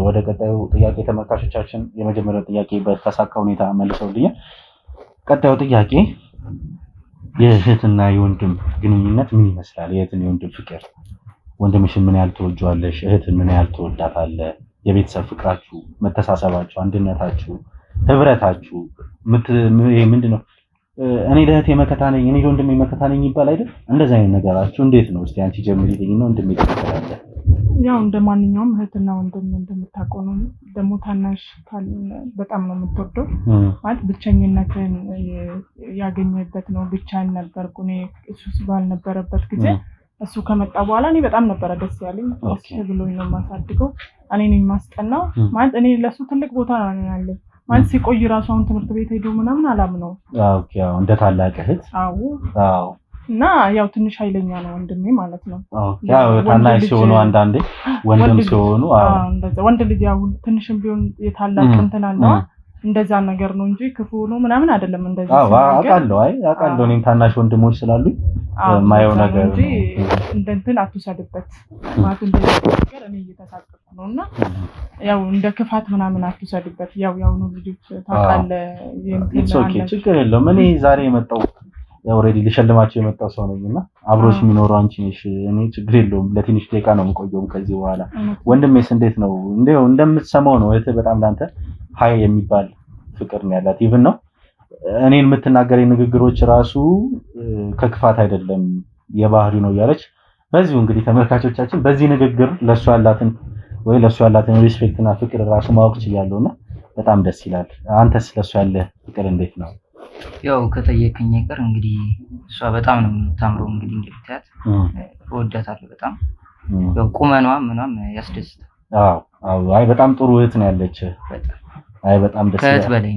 ወደ ቀጣዩ ጥያቄ ተመልካቾቻችን የመጀመሪያው ጥያቄ በተሳካ ሁኔታ መልሰውልኛል ቀጣዩ ጥያቄ የእህትና የወንድም ግንኙነት ምን ይመስላል? የእህትና የወንድም ፍቅር ወንድምሽን ምን ያህል ትወጂዋለሽ? እህትን ምን ያህል ትወዳታለህ? የቤተሰብ ፍቅራችሁ፣ መተሳሰባችሁ፣ አንድነታችሁ፣ ህብረታችሁ ምንድነው? እኔ ለእህቴ መከታ ነኝ፣ እኔ ለወንድሜ መከታ ነኝ ይባል አይደል? እንደዛ አይነት ነገራችሁ እንዴት ነው? እስቲ አንቺ ጀምሪልኝና ወንድሜ ትከታተለ። ያው እንደማንኛውም እህትና ወንድም እንደምታውቀው ነው። ደግሞ ታናሽ በጣም ነው የምትወደው ማለት ብቸኝነትን ያገኘበት ነው። ብቻዬን ነበርኩ እኔ እሱ ባልነበረበት ጊዜ እሱ ከመጣ በኋላ እኔ በጣም ነበረ ደስ ያለኝ። ደስ ብሎኝ ነው የማሳድገው። እኔ ነኝ የማስጠናው ማለት እኔ ለሱ ትልቅ ቦታ ነው ያለኝ ማለት ሲቆይ ራሱ አሁን ትምህርት ቤት ሄዶ ምናምን አላምነው። ኦኬ አዎ እንደ ታላቅ እህት አዎ አዎ እና ያው ትንሽ ኃይለኛ ነው ወንድሜ ማለት ነው። ያው ታናሽ ሲሆኑ አንዳንዴ ወንድም ሲሆኑ አዎ እንደዛ ወንድ ልጅ ያው ትንሽም ቢሆን የታላቅ እንትን አለው እንደዛ ነገር ነው እንጂ ክፉ ነው ምናምን አይደለም። እንደዚህ አዎ አውቃለሁ እኔም ታናሽ ወንድሞች ስላሉኝ ማየው ነገር እንጂ እንትን አትውሰድበት ማለት እንደዚህ ነገር እኔ እየተሳቀቅኩ ነውና ያው እንደ ክፋት ምናምን አትውሰድበት። ያው ነው ልጆች ታውቃለህ ኦኬ ችግር የለውም። እኔ ዛሬ የመጣው ኦሬዲ ልሸልማቸው የመጣው ሰው ነኝና አብሮሽ የሚኖረው አንቺ ነሽ። እኔ ችግር የለውም ለትንሽ ደቂቃ ነው የምቆየው ከዚህ በኋላ። ወንድሜስ እንዴት ነው? እንደምትሰማው ነው እህት በጣም ላንተ ሃይ የሚባል ፍቅር ነው ያላት። ኢቭን ነው እኔን የምትናገረኝ ንግግሮች ራሱ ከክፋት አይደለም የባህሪው ነው ያለች። በዚሁ እንግዲህ ተመልካቾቻችን በዚህ ንግግር ለሱ ያላትን ሪስፔክት እና ፍቅር ራሱ ማወቅ ይችላልውና በጣም ደስ ይላል። አንተስ ለሱ ያለ ፍቅር እንዴት ነው? ያው ከተየከኝ አይቀር እንግዲህ እሷ በጣም ነው የምታምረው። እንግዲህ እንደምታያት እወዳታለሁ በጣም ያው ቁመኗ ምናም ያስደስታል። አዎ አይ በጣም ጥሩ እህት ነው ያለች። አይ በጣም ደስ ይላል። ከእህት በላይ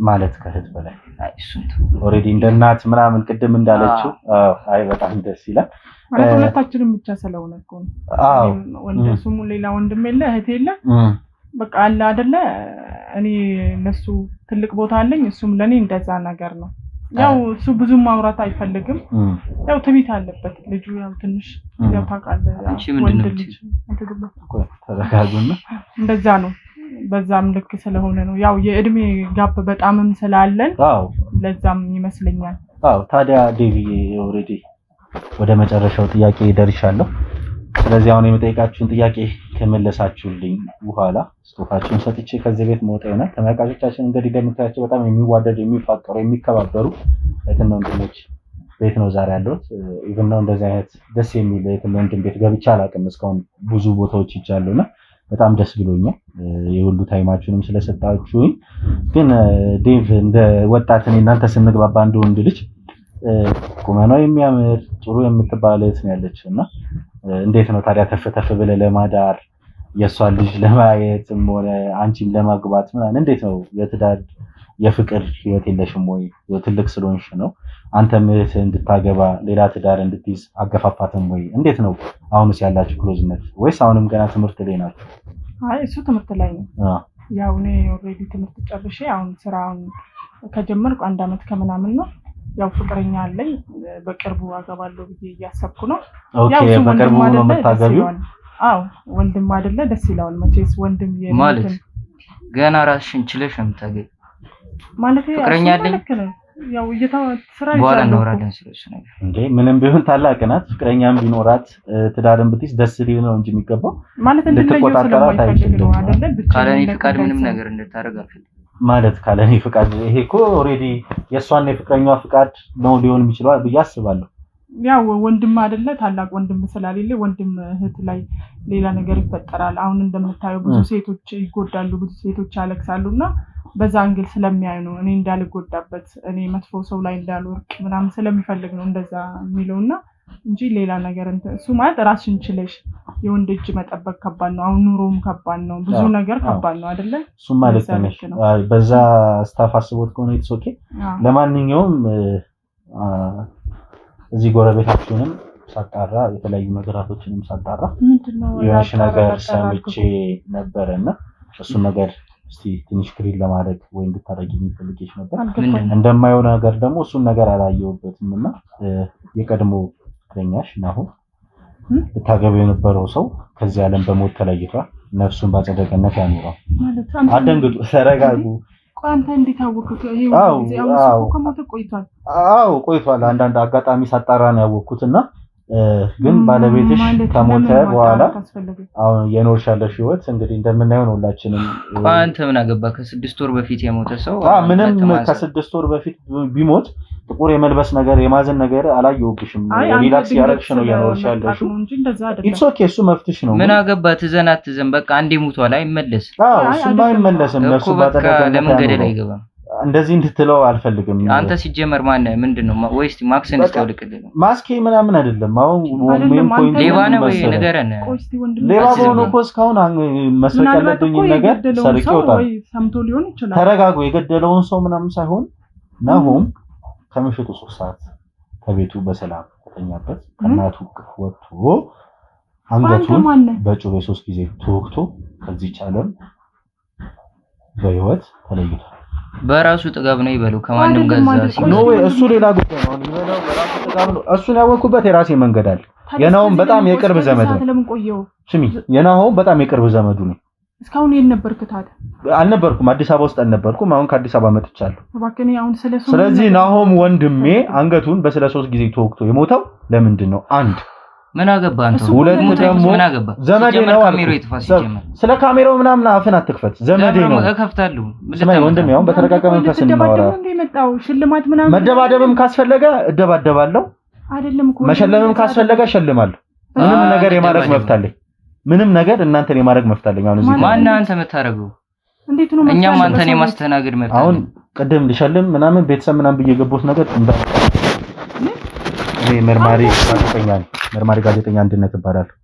ማለት ከእህት በላይ አይ እሱን ኦሬዲ እንደ እናት ምናምን ቅድም እንዳለችው አይ በጣም ደስ ይላል። ማለት ሁለታችንም ብቻ ስለሆነ እኮ ወንድሙ ሌላ ወንድም የለ እህት የለ በቃ አለ አይደለ እኔ ለሱ ትልቅ ቦታ አለኝ እሱም ለኔ እንደዛ ነገር ነው። ያው እሱ ብዙ ማውራት አይፈልግም። ያው ትቢት አለበት ልጁ ያው ትንሽ ያው ታውቃለህ ወንድ ልጅ ተረጋጉና እንደዛ ነው። በዛም ልክ ስለሆነ ነው ያው የእድሜ ጋፕ በጣምም ስላለን ለዛም ይመስለኛል። ታዲያ ዴቪዬ ኦሬዲ ወደ መጨረሻው ጥያቄ ደርሻለሁ። ስለዚህ አሁን የምጠይቃችሁን ጥያቄ ከመለሳችሁልኝ በኋላ ስጦታችሁን ሰጥቼ ከዚህ ቤት መውጣት ይሆናል። ተመልካቾቻችን እንግዲህ እንደምታያቸው በጣም የሚዋደዱ የሚፋቀሩ የሚከባበሩ እህትና ወንድሞች ቤት ነው ዛሬ ያለሁት። ኢቭን ነው እንደዚህ አይነት ደስ የሚል እህትና ወንድም ቤት ገብቼ አላውቅም። እስካሁን ብዙ ቦታዎች ይቻሉና በጣም ደስ ብሎኛል። የሁሉ ታይማችሁንም ስለሰጣችሁኝ። ግን ዴቭ እንደ ወጣት እኔ እናንተ ስንግባባ እንደ ወንድ ልጅ ቁመናው የሚያምር ጥሩ የምትባል እህት ነው ያለችውና እንዴት ነው ታዲያ ተፈተፈ ብለህ ለማዳር የሷን ልጅ ለማየትም ሆነ አንቺም ለማግባት ምናምን እንዴት ነው የትዳር የፍቅር ህይወት የለሽም ወይ? ትልቅ ስለሆንሽ ነው አንተም እህት እንድታገባ ሌላ ትዳር እንድትይዝ አገፋፋትም ወይ? እንዴት ነው አሁንስ ያላችሁ ክሎዝነት? ወይስ አሁንም ገና ትምህርት ላይ ናችሁ? አይ እሱ ትምህርት ላይ ነው። ያው እኔ ኦሬዲ ትምህርት ጨርሼ አሁን ስራውን ከጀመርኩ 1 አመት ከምናምን ነው። ያው ፍቅረኛ አለኝ በቅርቡ አገባለሁ ብዬ እያሰብኩ ነው። ያው በቅርቡ ነው የምታገቢው? አዎ ወንድም አይደለ ደስ ይላል መቼስ ወንድም ማለት ገና ራስሽን ችለሽ ነው የምታገቢው ማለት ፍቅረኛ አለኝ ያው ስራ በኋላ እናወራለን ስለሱ ነገር እንዴ ምንም ቢሆን ታላቅ ናት። ፍቅረኛም ቢኖራት ትዳርን ብትይዝ ደስ ሊል ነው እንጂ የሚገባው ማለት ልትቆጣጠራት አይችልም አይደለ? ካለኔ ፍቃድ ምንም ነገር እንድታረግ አልፈልግም ማለት ካለኔ ፍቃድ። ይሄ እኮ ኦሬዲ የሷን የፍቅረኛዋ ፍቃድ ነው ሊሆን የሚችለው ብዬ አስባለሁ። ያው ወንድም አይደለ ታላቅ ወንድም ስላሌለ ወንድም እህት ላይ ሌላ ነገር ይፈጠራል። አሁን እንደምታየው ብዙ ሴቶች ይጎዳሉ፣ ብዙ ሴቶች ያለቅሳሉና በዛ አንግል ስለሚያዩ ነው እኔ እንዳልጎዳበት እኔ መጥፎ ሰው ላይ እንዳልወርቅ ምናምን ስለሚፈልግ ነው እንደዛ የሚለውና እንጂ ሌላ ነገር እሱ ማለት ራስሽን ችለሽ የወንድ እጅ መጠበቅ ከባድ ነው። አሁን ኑሮም ከባድ ነው፣ ብዙ ነገር ከባድ ነው አይደለ? እሱ ማለት ነው በዛ ስታፍ አስቦት ከሆነ ኢትስ ኦኬ። ለማንኛውም እዚህ ጎረቤታችሁንም ሳጣራ የተለያዩ ነገራቶችንም ሳጣራ የሆነሽ ነገር ሰምቼ ነበርና እሱን ነገር እስቲ ትንሽ ክሪል ለማድረግ ወይ እንድታረጊ የሚፈልግሽ ነበር። እንደማየው ነገር ደግሞ እሱን ነገር አላየሁበትምና የቀድሞ ፍቅረኛሽ ነው ልታገቢው የነበረው ሰው ከዚህ ዓለም በሞት ተለይቷል። ነፍሱን በአጸደ ገነት ያኑረው። አደንግጡ፣ ተረጋጉ። አንተ እንዴት አወቅኩት? ይሄው ጊዜ ከሞተ ቆይቷል። አዎ ቆይቷል። አንዳንድ አጋጣሚ ሳጣራ ነው ያወቅኩትና ግን ባለቤትሽ ከሞተ በኋላ አሁን የኖርሽ ያለሽ ህይወት እንግዲህ እንደምናየው ነው ሁላችንም። አንተ ምን አገባ? ከ6 ወር በፊት የሞተ ሰው ምንም ከ6 ወር በፊት ቢሞት ጥቁር የመልበስ ነገር የማዘን ነገር አላየሁብሽም። ሪላክስ ያረግሽ ነው የኖርሽ ያለሽ። ኢትስ ኦኬ እሱ መፍትሽ ነው። ምን አገባ? ትዘን አትዘን በቃ አንዴ ሞቷል አይመለስም። እሱም አይመለስም። ነፍሱ ባጠገበ ለምን ገደል አይገባም? እንደዚህ እንድትለው አልፈልግም። አንተ ሲጀመር ማን ምንድነው ወይስ ማክሰን ስታውልቅልኝ ማስኬ ምናምን አይደለም። አሁን ሜን ፖይንት ሌባ ነው ወይ ነገረን? ሌባ ሆኖ እኮ እስካሁን መስረቅ ያለብኝ ነገር ሰርቄ ወጣል። ሰምቶ ሊሆን ይችላል። ተረጋጉ። የገደለውን ሰው ምናምን ሳይሆን ናሆም ከምሽቱ 3 ሰዓት ከቤቱ በሰላም ከተኛበት ከእናቱ ቅፍ ወጥቶ አንገቱን በጩቤ 3 ጊዜ ተወግቶ ከዚህ ዓለም በህይወት ተለይቷል። በራሱ ጥጋብ ነው ይበለው ከማንም ጋር ኖ ወይ እሱ ሌላ ጉዳይ ነው። ይበለው በራሱ ጥጋብ ነው። እሱን ያወቅኩበት የራሴ መንገድ አለ። የናሆም በጣም የቅርብ ዘመድ ነው። ስሚ የናሆም በጣም የቅርብ ዘመዱ ነው። እስካሁን የት ነበርክ ታዲያ? አልነበርኩም፣ አዲስ አበባ ውስጥ አልነበርኩም። አሁን ከአዲስ አበባ መጥቻለሁ። እባክህ አሁን ስለዚህ ናሆም ወንድሜ አንገቱን በ3 ጊዜ ተወግቶ የሞተው ለምንድን ነው? አንድ ምን አገባ አንተ? ሁለት ደግሞ ዘመዴ ነው። ካሜራው ይጥፋስ ይጀምር። ስለ ካሜራው ምናምን አፍን አትክፈት። ዘመዴ ነው። እከፍታለሁ። ስማኝ ወንድሜ፣ አሁን በተረጋጋ መንፈስ እናወራ። ሽልማት ምናምን መደባደብም ካስፈለገ እደባደባለሁ። አይደለም እኮ መሸለምም ካስፈለገ እሸልማለሁ። ምንም ነገር የማድረግ መብት አለኝ። ምንም ነገር እናንተን የማድረግ መብት አለኝ። አሁን እዚህ ማን አንተ የምታረገው? እንዴት ነው? እኛም አንተን የማስተናገድ መብት አለኝ። አሁን ቅድም ልሸልም ምናምን ቤተሰብ ምናምን ብዬ ገቦት ነገር እኔ መርማሪ ጋዜጠኛ አንድነት እባላለሁ።